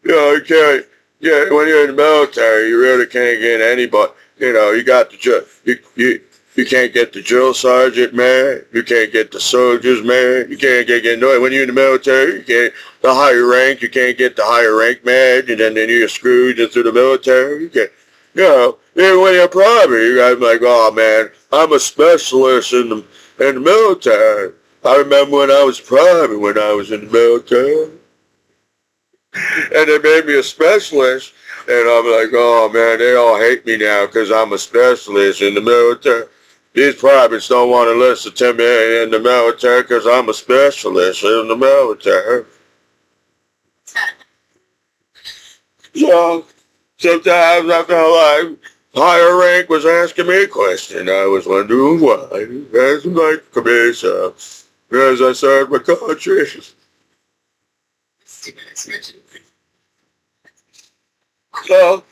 You can't, when you're in the military, you really can't get anybody. You got you can't get the drill sergeant mad. You can't get the soldiers mad. You can't get no. When you're in the military, you can't the higher rank. You can't get the higher rank mad, and then you're screwed into the military. You can't. Even when you're private, you're like, oh man, I'm a specialist in the military. I remember when I was private, when I was in the military, and they made me a specialist. And I'm like, oh man, they all hate me now because I'm a specialist in the military. These privates don't want to listen to me in the military because I'm a specialist in the military. So sometimes I felt like higher rank was asking me a question. I was wondering why. As like Commiso, as I served my country. So,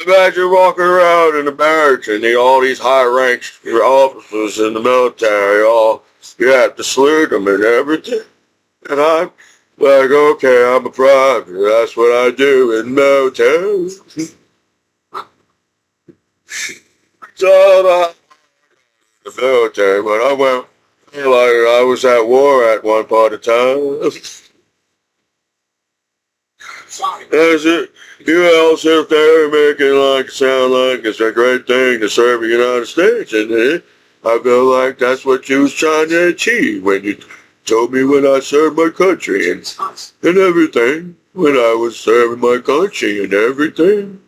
imagine walking around in the barracks and all these high-ranked officers in the military all You have to salute them and everything. And I'm like, okay, I'm a private. That's what I do in motels. So the military, when I went, like I was at war at one part of time. That's it. You all sit there making like sound like it's a great thing to serve the United States, and I feel like that's what you was trying to achieve when you told me when I served my country and everything. When I was serving my country and everything.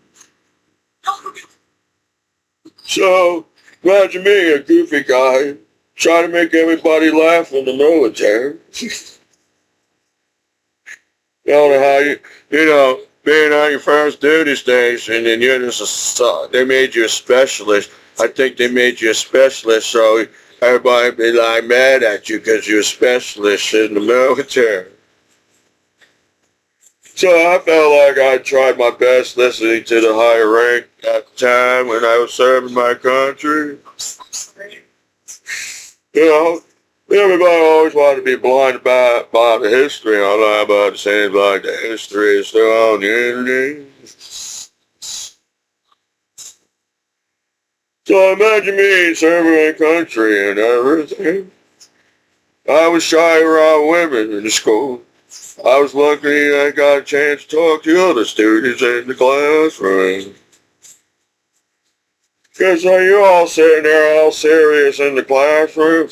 So imagine me, a goofy guy, trying to make everybody laugh in the military. You don't know how being on your first duty station and you're just they made you a specialist. I think they made you a specialist so everybody be like mad at you because you're a specialist in the military. So I felt like I tried my best listening to the higher rank at the time when I was serving my country. You know, everybody always wanted to be blind by the history. I don't know about the same like the history is still on the internet. So imagine me serving my country and everything. I was shy around women in the school. I was lucky I got a chance to talk to other students in the classroom. Because you're all sitting there all serious in the classroom.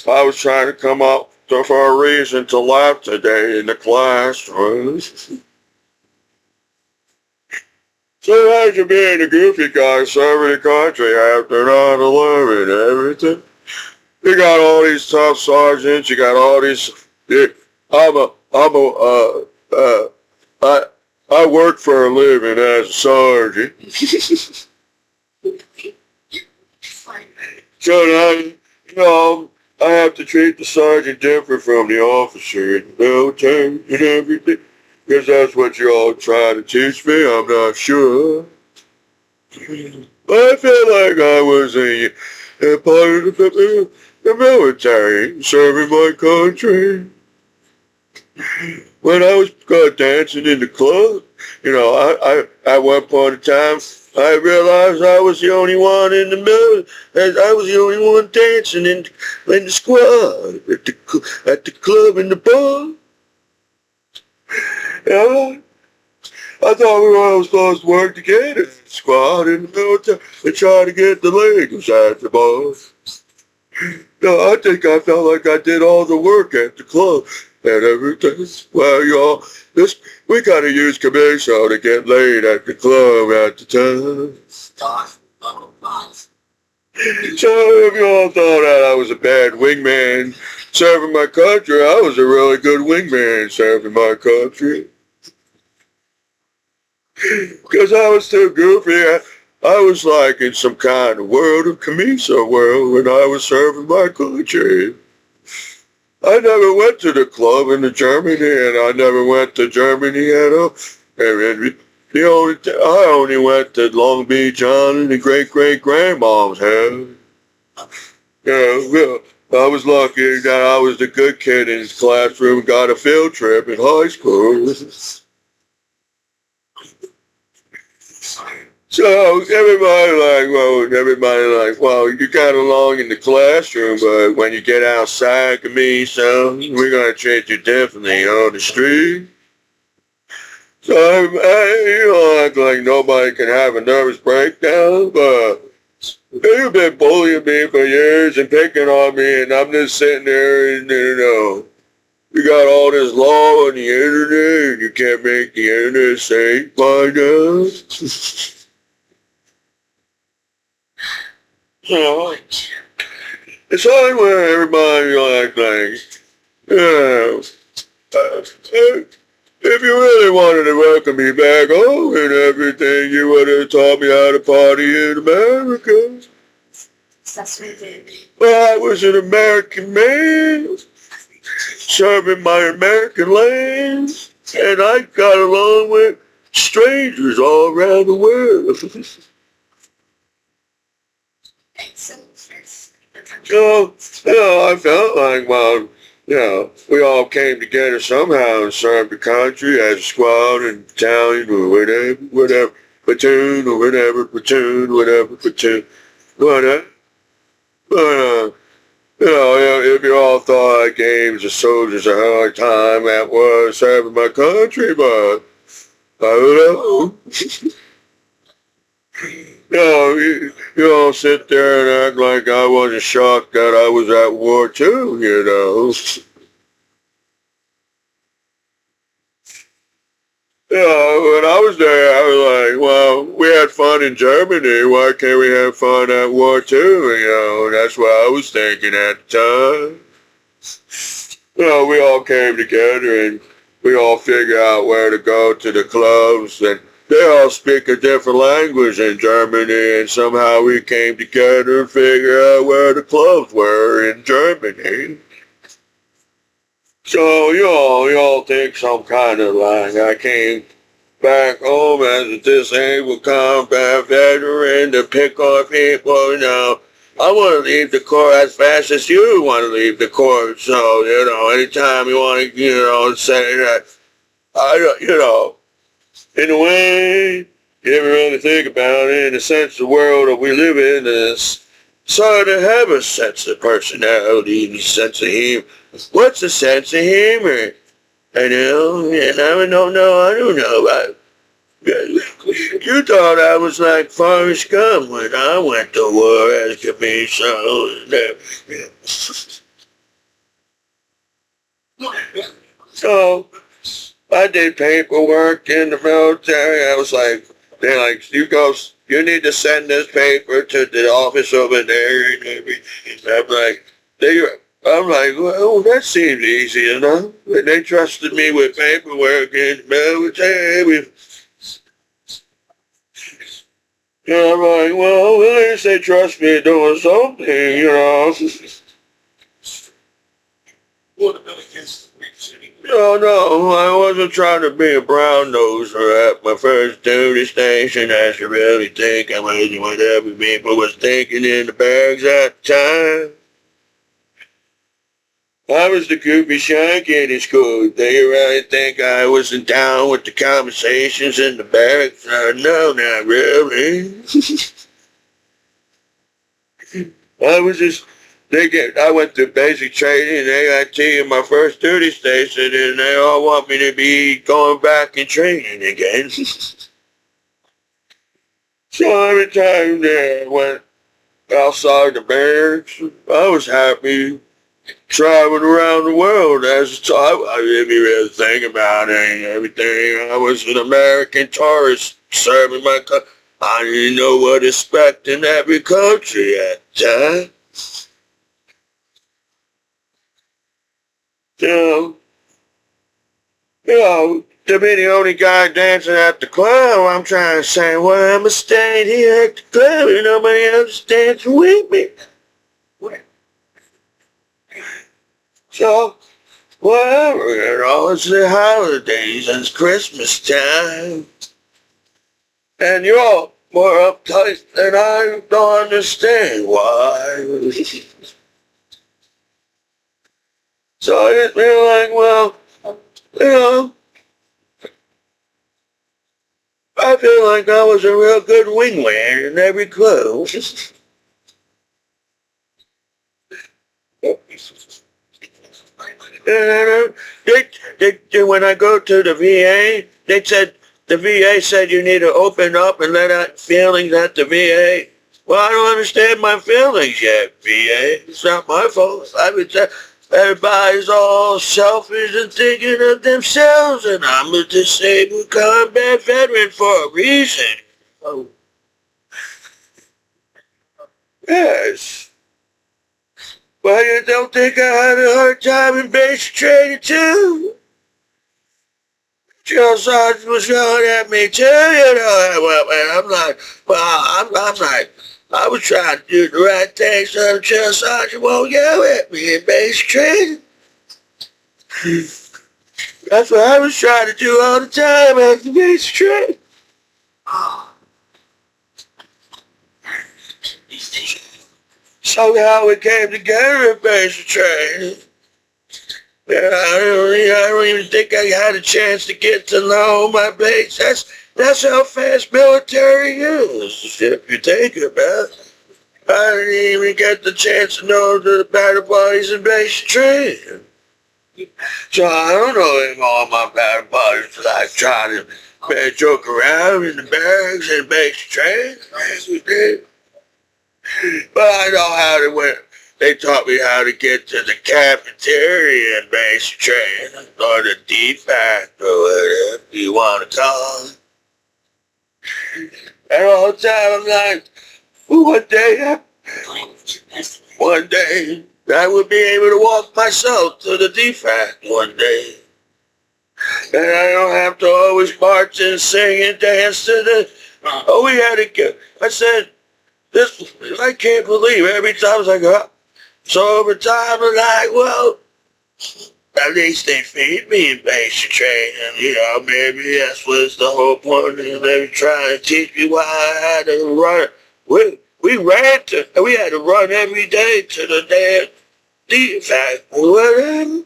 I was trying to come up for a reason to laugh today in the classroom. So imagine being a goofy guy serving the country after 9/11 and everything. You got all these tough sergeants, you got all these, I work for a living as a sergeant. So now, I have to treat the sergeant different from the officer in the military and everything. Because that's what you all try to teach me, I'm not sure. But I feel like I was a part of the military, serving my country. When I was dancing in the club, I at one point in time, I realized I was the only one in the military. I was the only one dancing in the squad, at the club in the bar. Yeah, I thought we were all supposed to work together in the squad in the military and try to get the ladies at the bar. No, I think I felt like I did all the work at the club and everything. Well, y'all, we gotta use Commiso to get laid at the club at the time. So if you all thought that I was a bad wingman serving my country, I was a really good wingman serving my country. Because I was too goofy. I was like in some kind of world of Commiso world when I was serving my country. I never went to the club in Germany, and I never went to Germany at all. And I only went to Long Beach Island and great-great-grandma's house. I was lucky that I was the good kid in his classroom and got a field trip in high school. So everybody well, you got along in the classroom, but when you get outside of me, we're gonna treat you differently on the street. So you act like nobody can have a nervous breakdown, but you've been bullying me for years and picking on me, and I'm just sitting there and you got all this law on the internet, and you can't make the internet safe by now. It's hard when everybody if you really wanted to welcome me back home and everything, you would have taught me how to party in America. That's what we did. Well, I was an American man, serving my American land, and I got along with strangers all around the world. So So, I felt like, well, we all came together somehow and served the country as a squad and battalion or whatever, platoon or whatever, platoon, whatever. But, if you all thought I gave the soldiers a hard time, that was serving my country, but I don't know. You all sit there and act like I wasn't shocked that I was at war too. When I was there, I was like, well, we had fun in Germany. Why can't we have fun at war too? That's what I was thinking at the time. We all came together and we all figured out where to go to the clubs, and they all speak a different language in Germany, and somehow we came together and figured out where the clubs were in Germany. So you all think some kind of like I came back home as a disabled combat veteran to pick on people, I want to leave the Corps as fast as you want to leave the Corps. So, anytime you want to, say that, in a way, you never really think about it, in the sense of the world that we live in is sort of have a sense of personality, a sense of humor. What's a sense of humor? I don't know. You thought I was like Forrest Gump when I went to war as Commiso. So, I did paperwork in the military. I was like, they're like, you need to send this paper to the office over there and everything. I'm like, well, that seems easy enough. They trusted me with paperwork in the military. I'm like, well, at least they trust me doing something. No, I wasn't trying to be a brown noser at my first duty station. I should really think I was what other people was thinking in the barracks at the time. I was the goofy shy kid in school. They really think I wasn't down with the conversations in the barracks. No, not really. I went to basic training and AIT in my first duty station, and they all want me to be going back and training again. So every time they went outside the barracks, I was happy traveling around the world I didn't really think about it and everything. I was an American tourist serving my country. I didn't know what to expect in every country at the time. To be the only guy dancing at the club, I'm trying to say, well, I'm staying here at the club and nobody else is dancing with me. So, whatever, it's the holidays and it's Christmas time. And you're all more uptight than I don't understand why. So I just feel like, well, I feel like I was a real good wingman in every club. When I go to the VA, the VA said you need to open up and let out feelings at the VA. Well, I don't understand my feelings yet, VA. It's not my fault. Everybody's all selfish and thinking of themselves, and I'm a disabled combat veteran for a reason. Oh. Yes. Well, you don't think I had a hard time in basic training, too? Drill sergeant was yelling at me, too, I was trying to do the right thing so the drill sergeant won't yell at me in basic training. That's what I was trying to do all the time after basic training. somehow we came together in basic training. Yeah, I don't even think I had a chance to get to know my base. That's how fast military is, if you think about it. I didn't even get the chance to know the battle bodies in basic training. So I don't know if all my battle bodies like trying to joke around in the barracks and basic training. We did. But I know how to win. They taught me how to get to the cafeteria in basic training, or the defact, or whatever you want to call it. And all the time I'm like, one day I would be able to walk myself to the defact one day. And I don't have to always march and sing and dance to the, oh, we had to get, I said, I can't believe it. Every time I was like, oh. So over time, I'm like, well, at least they feed me in basic training. You know, maybe that's what's the whole point. And they were trying to teach me why I had to run. We had to run every day to the damn defact, whatever.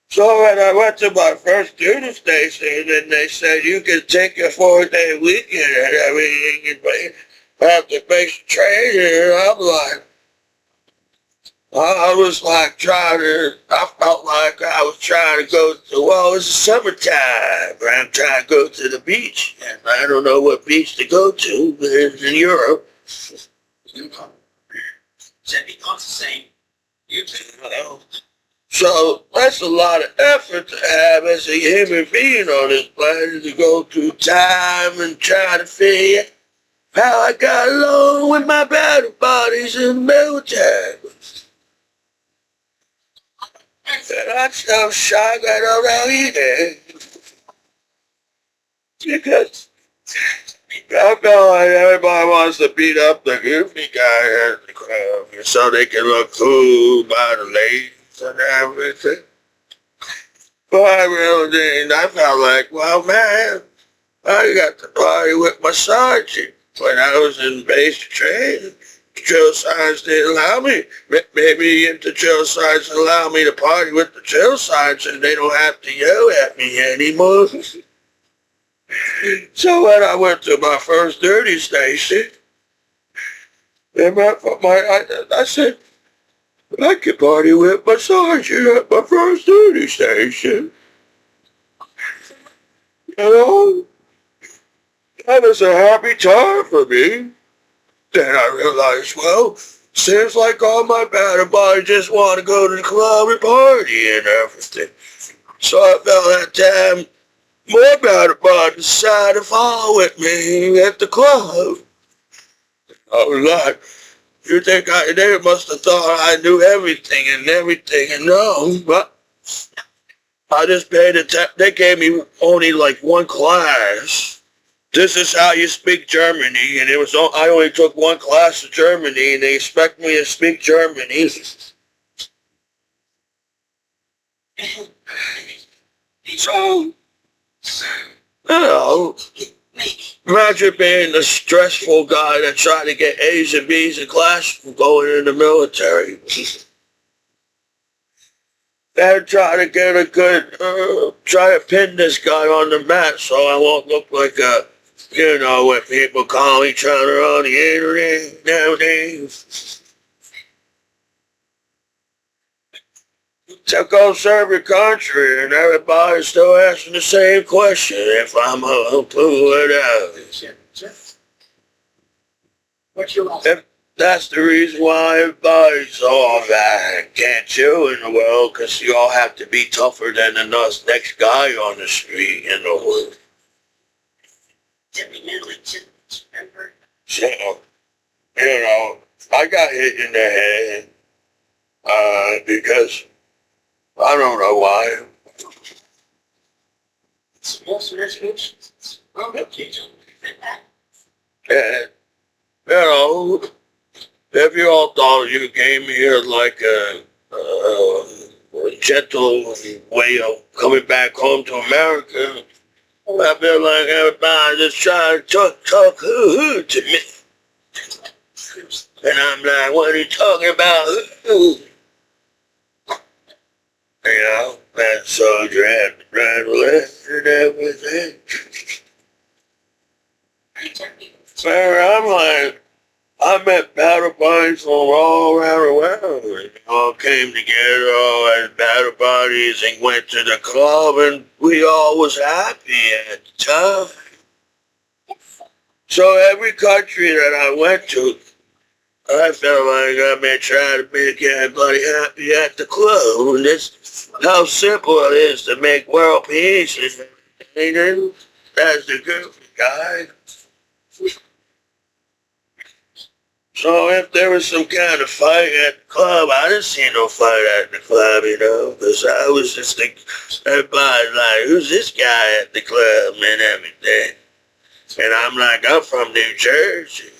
So when I went to my first duty station, and they said you can take a 4-day weekend and everything after basic training, and I'm like, I was like I felt like I was trying to go to, well, it's summertime, but I'm trying to go to the beach, and I don't know what beach to go to, but it's in Europe. So that's a lot of effort to have as a human being on this planet, to go through time and try to figure out how I got along with my battle bodies in the military. And I'm so shocked I don't know either. Because I feel like everybody wants to beat up the goofy guy at the crowd so they can look cool by the ladies and everything. But I really didn't. I felt like, well, man, I got to party with my sergeant when I was in basic training. Drill sergeants didn't allow me. Maybe if the drill sergeants allow me to party with the drill sergeants, they don't have to yell at me anymore. So when I went to my first duty station, I said, I could party with my sergeant at my first duty station. You know, that was a happy time for me. Then I realized, well, seems like all my battle bodies just want to go to the club and party and everything. So I felt that time more battle bodies decided to follow with me at the club. I was like, you think they must have thought I knew everything and no, but I just paid attention. They gave me only like one class. This is how you speak Germany, and I only took one class of Germany, and they expect me to speak Germany. So, you know, imagine being the stressful guy that tried to get A's and B's in class from going in the military. And try to get a good, try to pin this guy on the mat so I won't look like a, you know, what people call each other on the internet nowadays. So go serve your country, and everybody's still asking the same question if I'm a poo it. That's the reason why everybody's all that can't chill in the world, because you all have to be tougher than the next guy on the street in the hood. So, you know, I got hit in the head because I don't know why. And, you know, if you all thought you came here like a gentle way of coming back home to America, I feel like everybody just trying to talk to me. And I'm like, what are you talking about? Ooh. You know, that soldier had to run left and everything. So I'm like, I met battle buddies from all around the world. We all came together, all as battle buddies, and went to the club, and we all was happy at the time. So every country that I went to, I felt like I've been trying to make everybody happy at the club. And that's how simple it is to make world peace. And that's the good guy. So if there was some kind of fight at the club, I didn't see no fight at the club, you know, because I was just like, everybody's like, who's this guy at the club and everything? And I'm like, I'm from New Jersey.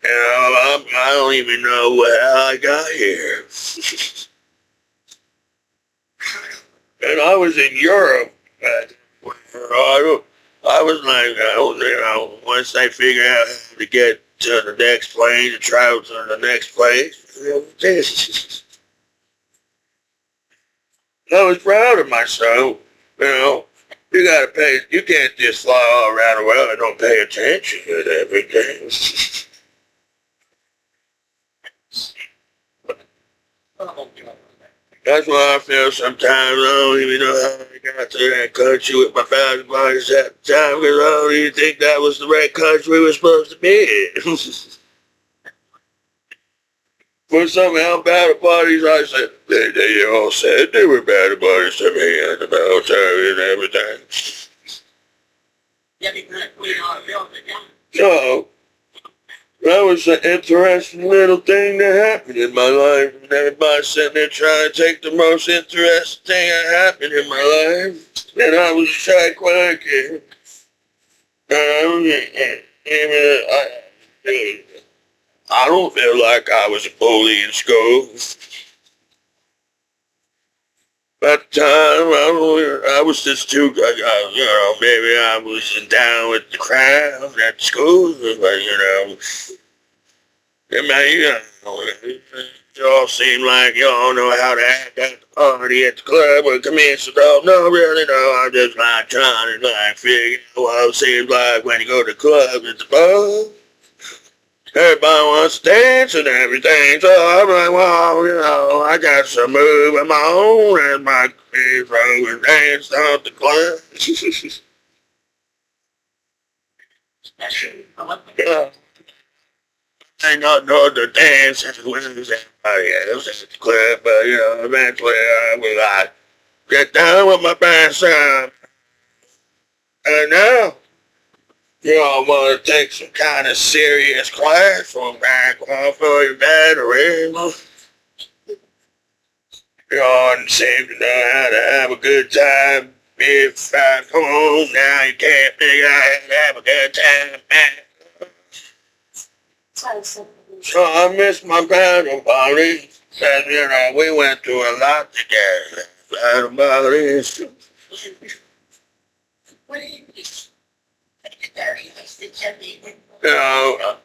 You know, I don't even know how I got here. And I was in Europe. I was like, you know, once I figure out how to get to the next plane, to travel to the next place, I was proud of myself. You know, you gotta pay, you can't just fly all around the world and don't pay attention to everything. That's why I feel sometimes I don't even know how I got to that country with my battle buddies at the time, because I don't even think that was the right country we were supposed to be in. But somehow battle buddies, I said, they all said they were battle buddies to me in the military and everything. So, that was an interesting little thing that happened in my life. And everybody sitting there trying to take the most interesting thing that happened in my life. And I was shy quiet kid. I don't feel like I was a bully in school. At the time, I was just too, you know, maybe I wasn't down with the crowd at school, but, you know, I mean, you know, you all seem like you all know how to act at the party at the club or Commiso. No, really, no, I'm just like trying to like figure out what it seems like when you go to the club at the bar. Everybody wants to dance and everything, so I'm like, well, you know, I got some move of my own and my Commiso and danced out the club. Yeah. I not know the dance as well as everybody else at the club, but you know, eventually I was like, get down with my band son. And now, you all want to take some kind of serious class from back off for your battery. You all seem to know how to have a good time. If I come home now, you can't figure out how to have a good time, man. So I miss my battle buddy. Cause you know, we went through a lot together. Battle buddies. You know,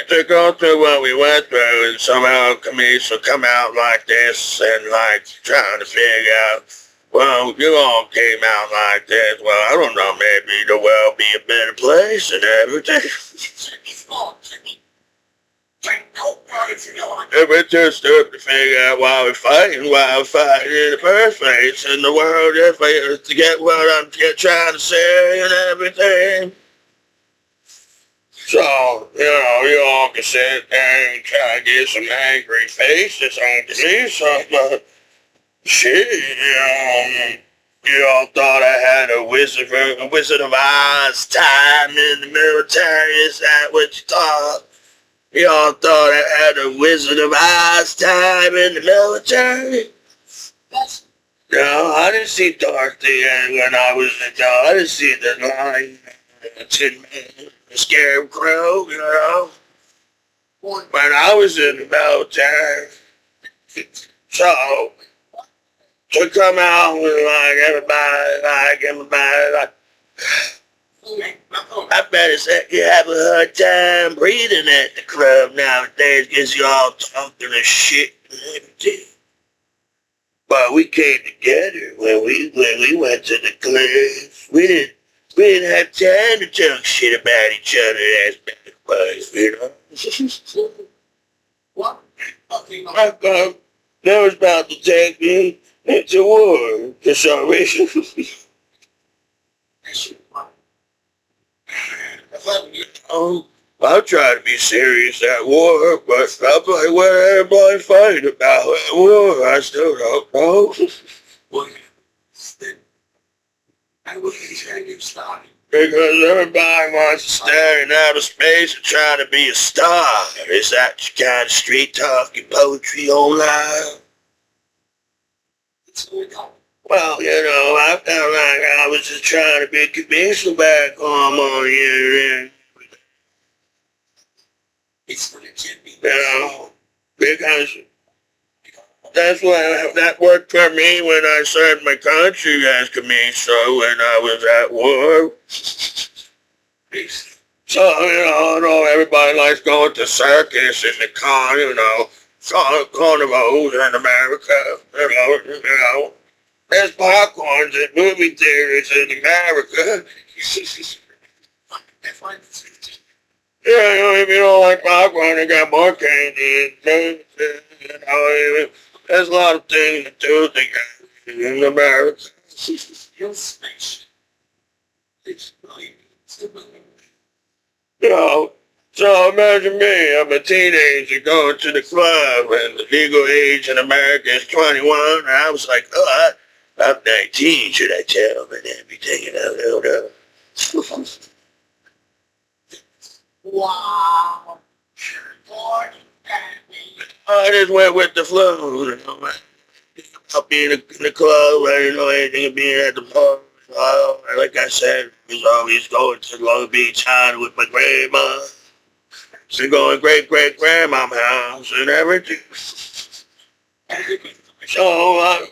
to go through what we went through and somehow Commiso come out like this and like trying to figure out, well, you all came out like this. Well, I don't know, maybe the world be a better place and everything. If we're too stupid to figure out why we're fighting in the first place in the world, if I to get what I'm trying to say and everything. So, you know, you all can sit there and try to get some angry faces on me, so, but shit, you know, you all thought I had a Wizard of Oz time in the military, is that what you thought? Y'all thought I had a Wizard of Oz time in the military? No, I didn't see Dorothy when I was a dog. I didn't see the Lion, the Tin Man, the Scarecrow, you know. When I was in the military, so to come out with like everybody, like I better say you have a hard time breathing at the club nowadays because you all talking and shit and everything. But we came together when we went to the club. We didn't have time to talk shit about each other as bad was, you know. What? My God, that was about to take me into war for some reason. I'll try to be serious at war, but I'm like, what everybody fighting about at war? I still don't know. I will tell you starting. Because everybody wants to stare in outer space and try to be a star. Is that kind of street talking poetry online? It's going on. Well, I felt like I was just trying to be a Commiso back home on here. It's going to be. Because that's what that worked for me when I served my country as Commiso when I was at war. So, I know everybody likes going to circus and the carnivals in America, there's popcorns at movie theaters in America. If you don't like popcorn, they got more candy and there's a lot of things to do together in America. You'll smash. It's really. So imagine me, I'm a teenager going to the club and the legal age in America is 21. And I was like, I'm 19, should I tell them and everything? Wow. I just went with the flow. I'll be in the club, I didn't know anything of being at the bar. Like I said, I was always going to Long Beach High with my grandma. So going great-great-grandma's house and everything. So,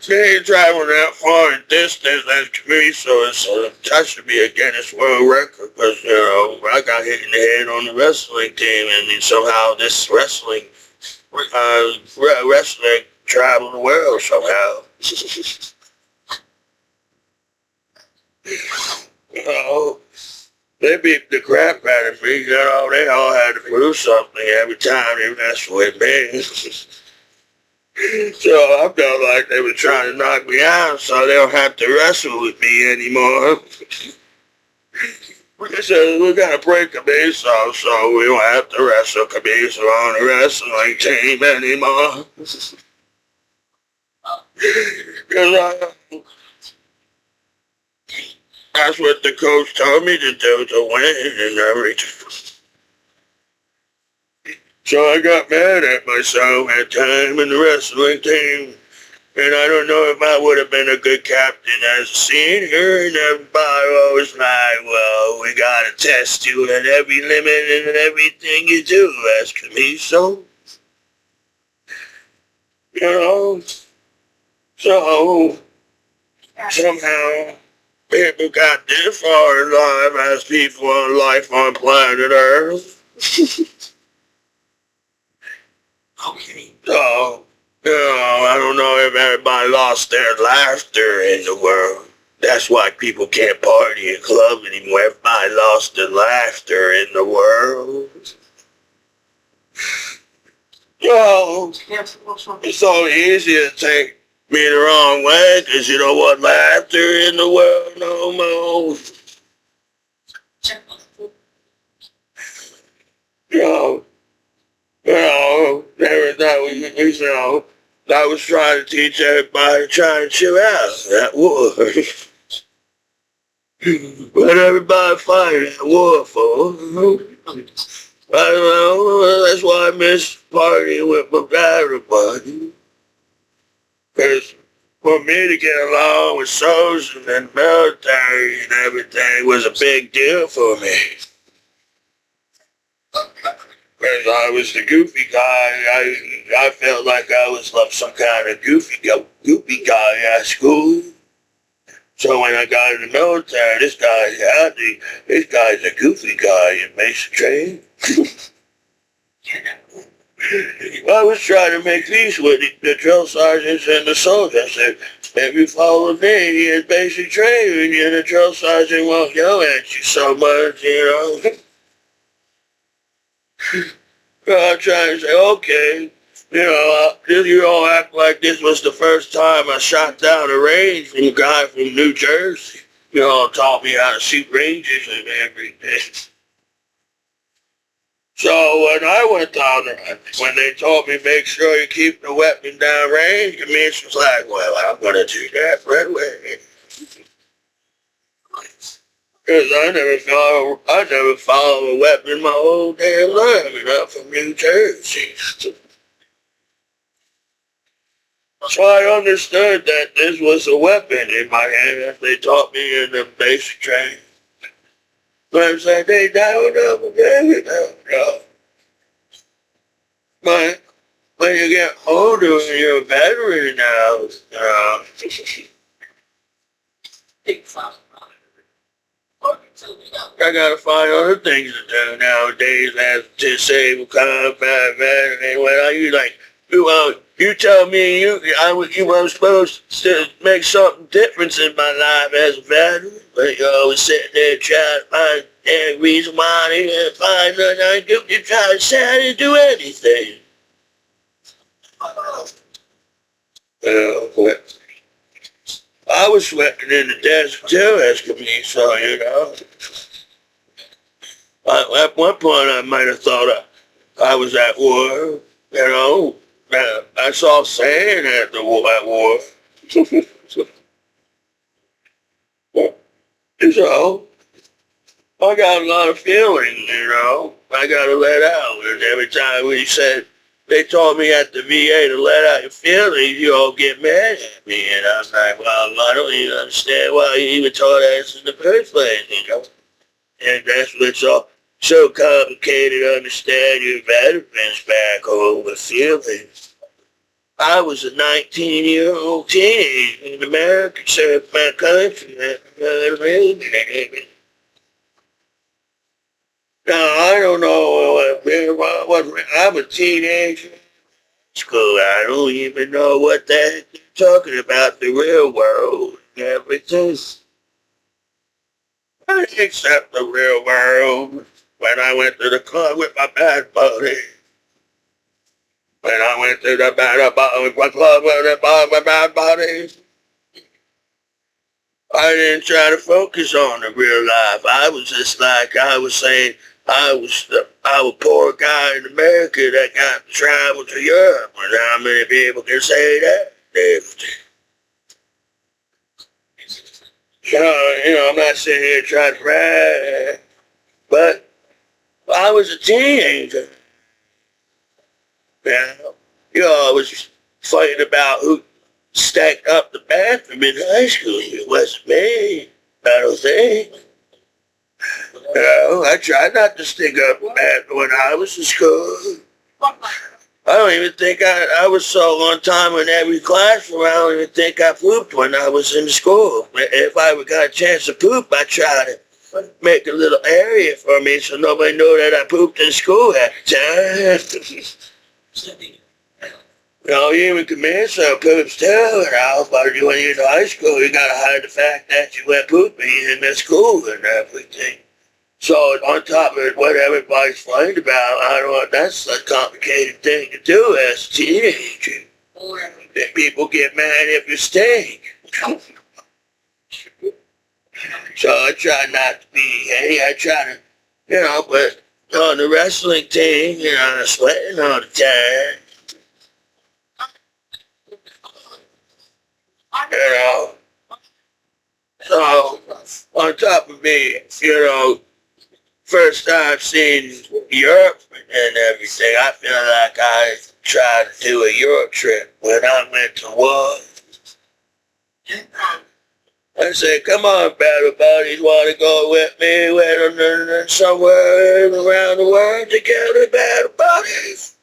they ain't traveling that far in distance as Commiso, so that should be a Guinness World Record, because, I got hit in the head on the wrestling team, and then somehow this wrestling traveled the world somehow. They beat the crap out of me, they all had to do something every time they messed with me. So I felt like they were trying to knock me out so they don't have to wrestle with me anymore. They said, we gotta break Commiso so we don't have to wrestle Commiso on the wrestling team anymore. That's what the coach told me to do to win and everything. So I got mad at myself at time in the wrestling team. And I don't know if I would have been a good captain as a senior. And everybody was like, well, we gotta test you at every limit and everything you do as Commiso. So somehow people got this far in life as people on life on planet Earth. Okay. So, I don't know if everybody lost their laughter in the world. That's why people can't party in club anymore. Everybody lost their laughter in the world. It's so easy to take me the wrong way, because you don't want laughter in the world no more. I was trying to teach everybody to try and chill out at war. What everybody fighting at war for? I don't know, that's why I miss partying with my everybody. Because for me to get along with soldiers and military and everything was a big deal for me. Because I was the goofy guy, I felt like I was like some kind of goofy guy at school. So when I got in the military, this guy's a goofy guy in basic training. I was trying to make peace with the drill sergeants and the soldiers. I said, if you follow me in basic training, and the drill sergeant won't yell at you so much, I'm trying to say, okay, you don't act like this was the first time I shot down a range from a guy from New Jersey. Taught me how to shoot ranges and everything. So when I went down there, when they told me make sure you keep the weapon down range, the man was like, well, I'm going to do that right away. Because I never followed a weapon my whole damn life, from New Jersey. So I understood that this was a weapon in my hand as they taught me in the basic training. But I was like, they don't know. But when you get older and you're a veteran now, I gotta find other things to do nowadays as disabled combat veteran. When you like, you tell me you were supposed to make something different in my life as a veteran, but you're always sitting there trying to find every reason why I didn't find nothing I do. You try to say I didn't do anything. But I was sweating in the desert too as Commiso, At one point I might have thought I was at war, I saw sand at war. So, I got a lot of feelings, I gotta let out. And every time they told me at the VA to let out your feelings, you all get mad at me. And I was like, well, I don't even understand why you even told us in the first place, And that's what's so complicated to understand your veterans back home with feelings. I was a 19-year-old teenager in America, served my country. Now, I don't know what I'm a teenager in school. I don't even know what the heck you're talking about, the real world and everything. I didn't accept the real world when I went to the club with my bad buddy. When I went to the club with my bad buddy, I didn't try to focus on the real life. I was just like I was saying, I was a poor guy in America that got to travel to Europe. And how many people can say that? I'm not sitting here trying to brag, but I was a teenager. I was fighting about who stacked up the bathroom in high school. It wasn't me. I don't think. I tried not to stick up the bathroom when I was in school. I don't even think I was so on time in every classroom. I don't even think I pooped when I was in school. If I ever got a chance to poop, I tried to make a little area for me so nobody knew that I pooped in school at the time. Even Commiso poops too, but when you're in high school, you gotta hide the fact that you went pooping in the school and everything. So on top of what everybody's fighting about, that's a complicated thing to do as a teenager. That people get mad if you stink. So I try not to be, I try to, but on the wrestling team, I'm sweating all the time. So on top of me, first time seeing Europe and everything, I feel like I tried to do a Europe trip when I went to war. I said, come on, battle buddies, want to go with me? We're somewhere around the world together, battle buddies.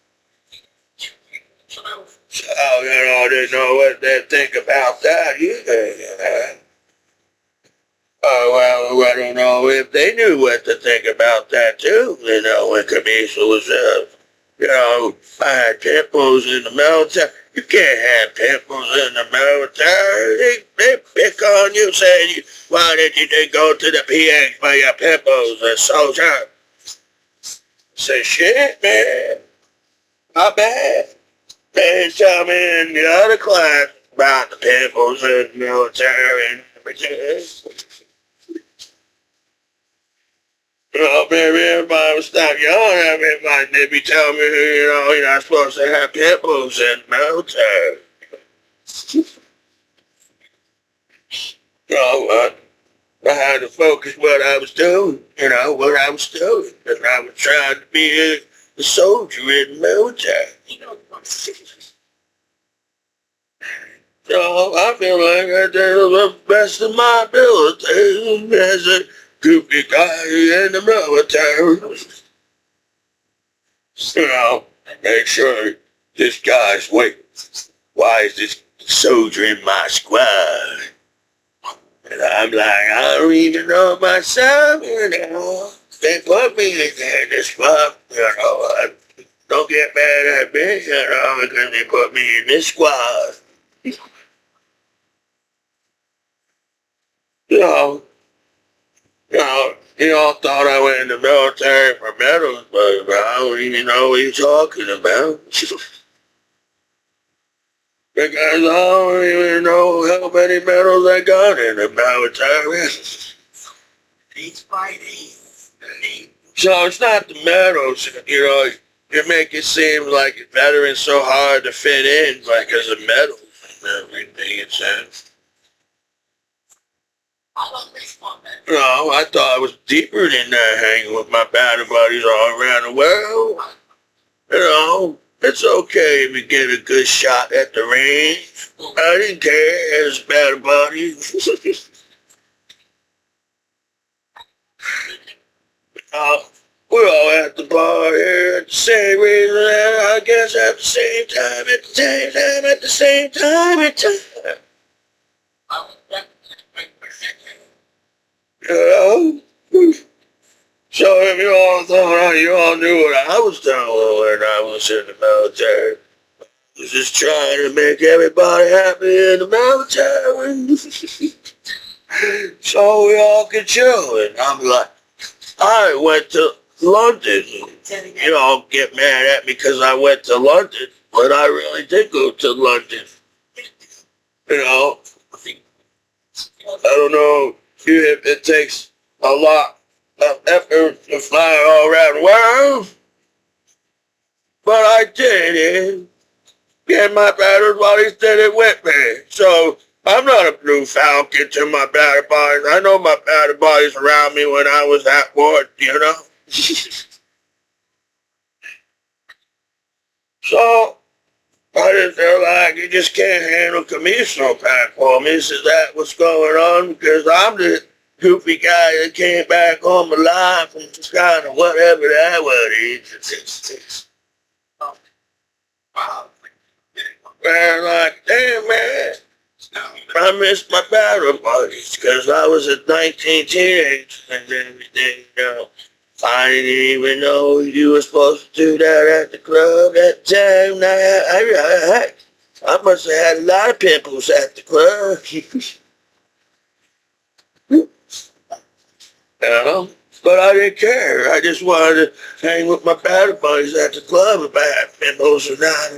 So, I didn't know what they think about that either. Oh, well, I don't know if they knew what to think about that too. When Commiso was, I had pit bulls in the military. You can't have pit bulls in the military. They pick on you, saying, why did you go to the PA for your pit bulls, a soldier? Say, shit, man. My bad. They tell me in the other class about the pit bulls in the military and everything. Maybe everybody would stop yelling at me if they'd be telling me, you're not supposed to have pit bulls in the military. What? I had to focus what I was doing, because I was trying to be a soldier in the military. So I feel like I did the best of my ability as a goofy guy in the military. Make sure this guy's wait. Why is this soldier in my squad? And I'm like, I don't even know myself, They put me in this squad, Don't get mad at me, because they put me in this squad. You all thought I went in the military for medals, but I don't even know what you're talking about. Because I don't even know how many medals I got in the military. He's fighting. So it's not the medals, you make it seem like veterans so hard to fit in, like as a medal and everything, it says. I thought I was deeper than that, hanging with my battle buddies all around the world. It's okay if you get a good shot at the range. I didn't care as battle buddies. We're all at the bar here at the same reason, I guess at the same time, So if you all thought you all knew what I was doing when I was in the military, I was just trying to make everybody happy in the military. So we all could chill. And I'm like, I went to London. You all get mad at me because I went to London, but I really did go to London. I don't know if it takes a lot of effort to fly all around the world, but I did it. And my battle buddies did it with me. So I'm not a blue falcon to my battle buddies. I know my battle buddies around me when I was at war, So I just feel like you just can't handle Commiso pack for me. So that what's going on? Because I'm the goofy guy that came back home alive from kind of whatever that was. Man, like, damn, man. I missed my battle buddies because I was a 19 teenager and everything, I didn't even know you were supposed to do that at the club at the time. I must have had a lot of pimples at the club. But I didn't care. I just wanted to hang with my battle buddies at the club if I had pimples or not,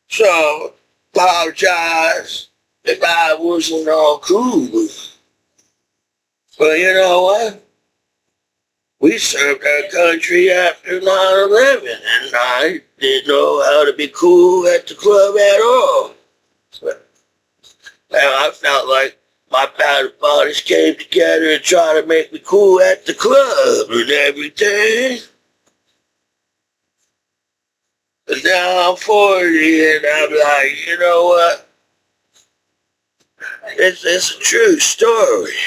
So, apologize if I wasn't all cool. But you know what? We served our country after 9/11, and I didn't know how to be cool at the club at all. And I felt like my battle buddies came together and tried to make me cool at the club and everything. And now I'm 40 and I'm like, you know what? It's a true story.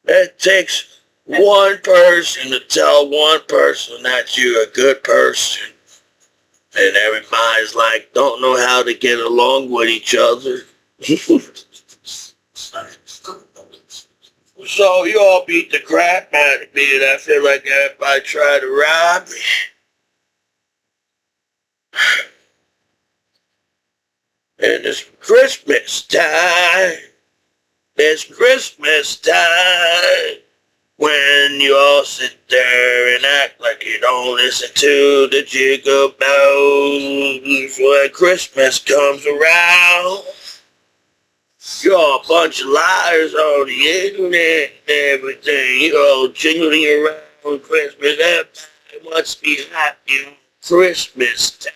It takes one person to tell one person that you're a good person. And everybody's like, don't know how to get along with each other. So you all beat the crap out of me, and I feel like everybody tried to rob me. And it's Christmas time. It's Christmas time. When you all sit there and act like you don't listen to the jingle bells when Christmas comes around. You're a bunch of liars on the internet and everything. You're all jingling around Christmas. Everybody wants to be happy on Christmas time.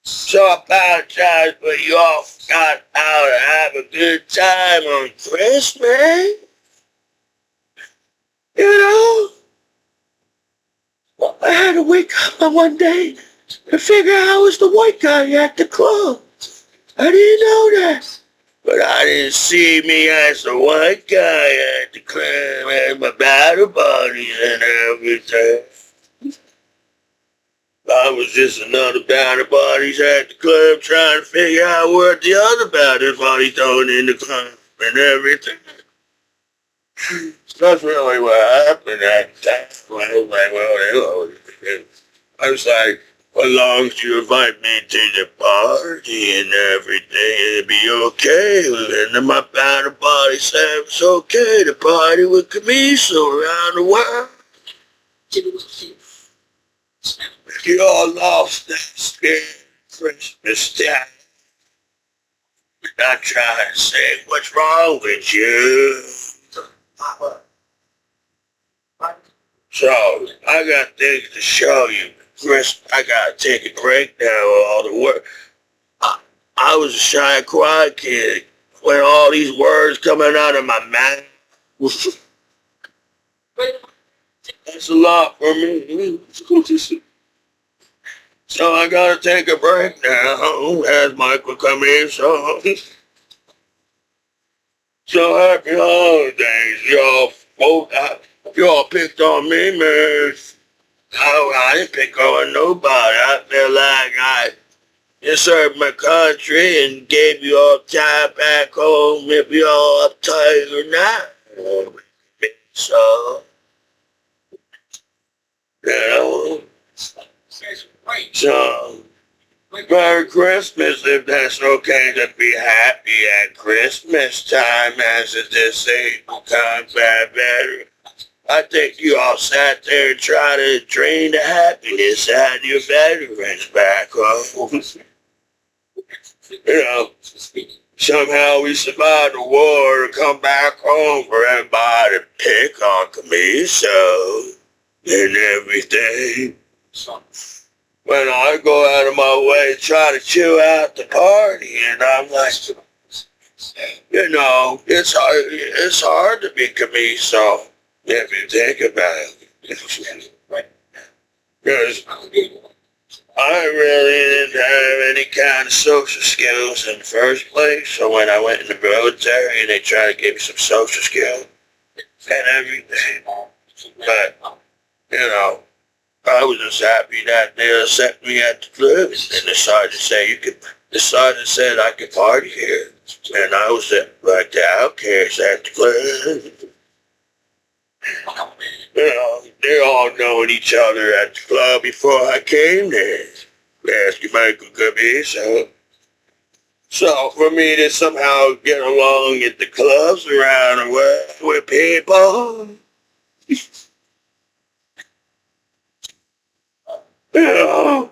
So I apologize, but you all forgot how to have a good time on Christmas. You know, I had to wake up one day and figure out I was the white guy at the club. I didn't know that. But I didn't see me as the white guy at the club and my battle bodies and everything. I was just another battle bodies at the club trying to figure out what the other battle bodies doing in the club and everything. That's really what happened at the time. I was like, well, I was like, as long as you invite me to the party and everything, it'll be okay. And then my battle body said it's okay to party with Commiso around the world. You all lost that spirit Christmas time. I'm trying to say, what's wrong with you? So, I got things to show you. Chris, I gotta take a break now with all the work. I was a shy, quiet kid when all these words coming out of my mouth. That's a lot for me. So I gotta take a break now as Michael come in. So happy holidays, y'all. Both, y'all picked on me, man. I didn't pick on nobody. I feel like I just served my country and gave you all time back home if you all uptight or not. So, you know, so, Merry Christmas if that's okay to be happy at Christmas time as it just say becomes better. I think you all sat there and tried to drain the happiness out of your veterans back home. You know, somehow we survived the war to come back home for everybody to pick on Commiso and everything. When I go out of my way to try to chill out the party, and I'm like, you know, it's hard to be Commiso. If you think about it, because I really didn't have any kind of social skills in the first place. So when I went in the military, they tried to give me some social skills and everything. But, you know, I was just happy that they accepted me at the club and the sergeant said I could party here. And I was like the outcast at the club. You know, they all knowing each other at the club before I came there. Ask you Michael Commiso. So for me to somehow get along at the clubs around the world with people, you know,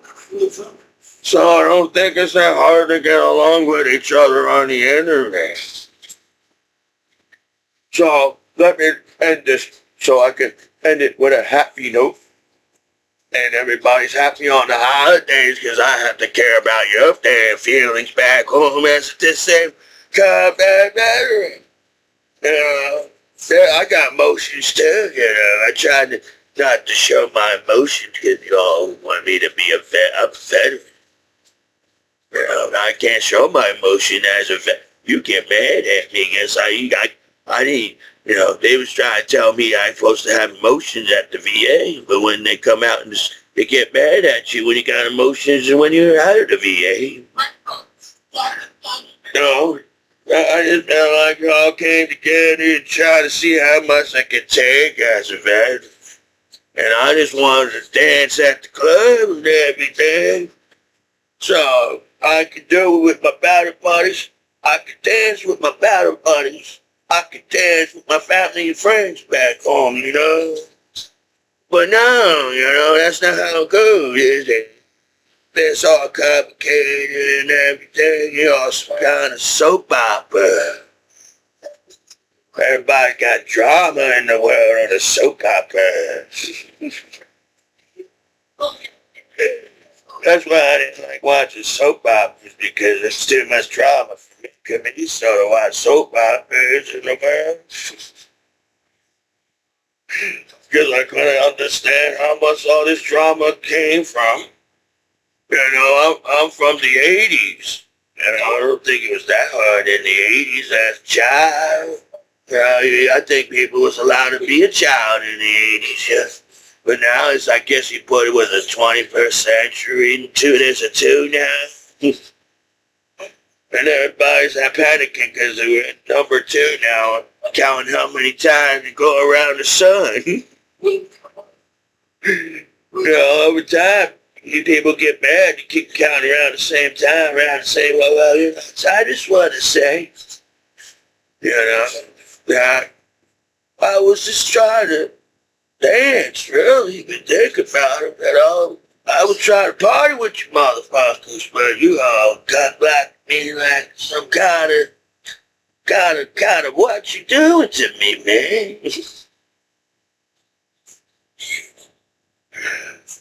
so I don't think it's that hard to get along with each other on the internet. So let me end this so I can end it with a happy note. And everybody's happy on the holidays because I have to care about your damn feelings back home as the same combat veteran. You know, I got emotions too, you know. I tried not to show my emotions because you all want me to be a veteran. You know, I can't show my emotion as a vet. You get mad at me because I didn't, you know, they was trying to tell me I'm supposed to have emotions at the VA, but when they come out and they get mad at you when you got emotions and when you're out of the VA. You know, I just felt like we all came together and tried to see how much I could take as a vet. And I just wanted to dance at the club and everything. So I could do it with my battle buddies. I could dance with my battle buddies. I could dance with my family and friends back home, you know. But no, you know, that's not how it goes, is it? It's all complicated and everything. You know, some kind of soap opera. Everybody got drama in the world of the soap opera. That's why I didn't like watching soap operas, because there's too much drama for me. Commiso to watch soap operas in the world. Because I couldn't understand how much all this drama came from. You know, I'm from the 80s. And I don't think it was that hard in the 80s as a child. I think people was allowed to be a child in the 80s, yes. But now it's, I guess you put it with the 21st century, there's a two now. And everybody's panicking because they're at number 2 now, counting how many times you go around the sun. You know, over time, you people get mad, you keep counting around the same time, around the same, well, you know, so I just want to say, you know, that I was just trying to dance, really, if you think about it at all. I was trying to party with you motherfuckers, but you all got like me like some kind of what you doing to me, man.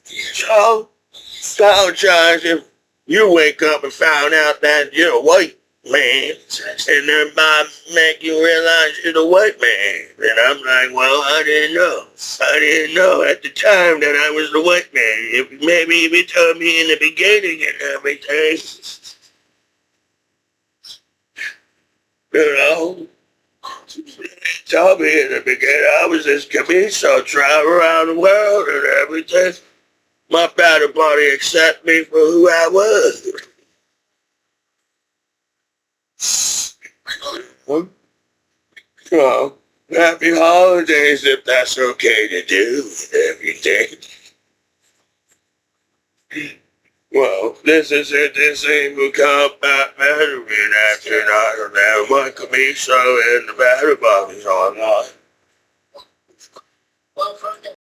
So, sometimes if you wake up and found out that you're a white man, and then might make you realize you're a white man. And I'm like, well, I didn't know. I didn't know at the time that I was the white man. Maybe if you told me in the beginning and everything, you know, told me in the beginning I was this Commiso, travel around the world and everything. My battle buddy accept me for who I was. Well, happy holidays if that's okay to do and everything. Well, this is it. This ain't will come back better in after I don't know what Commiso and the battle buddies online.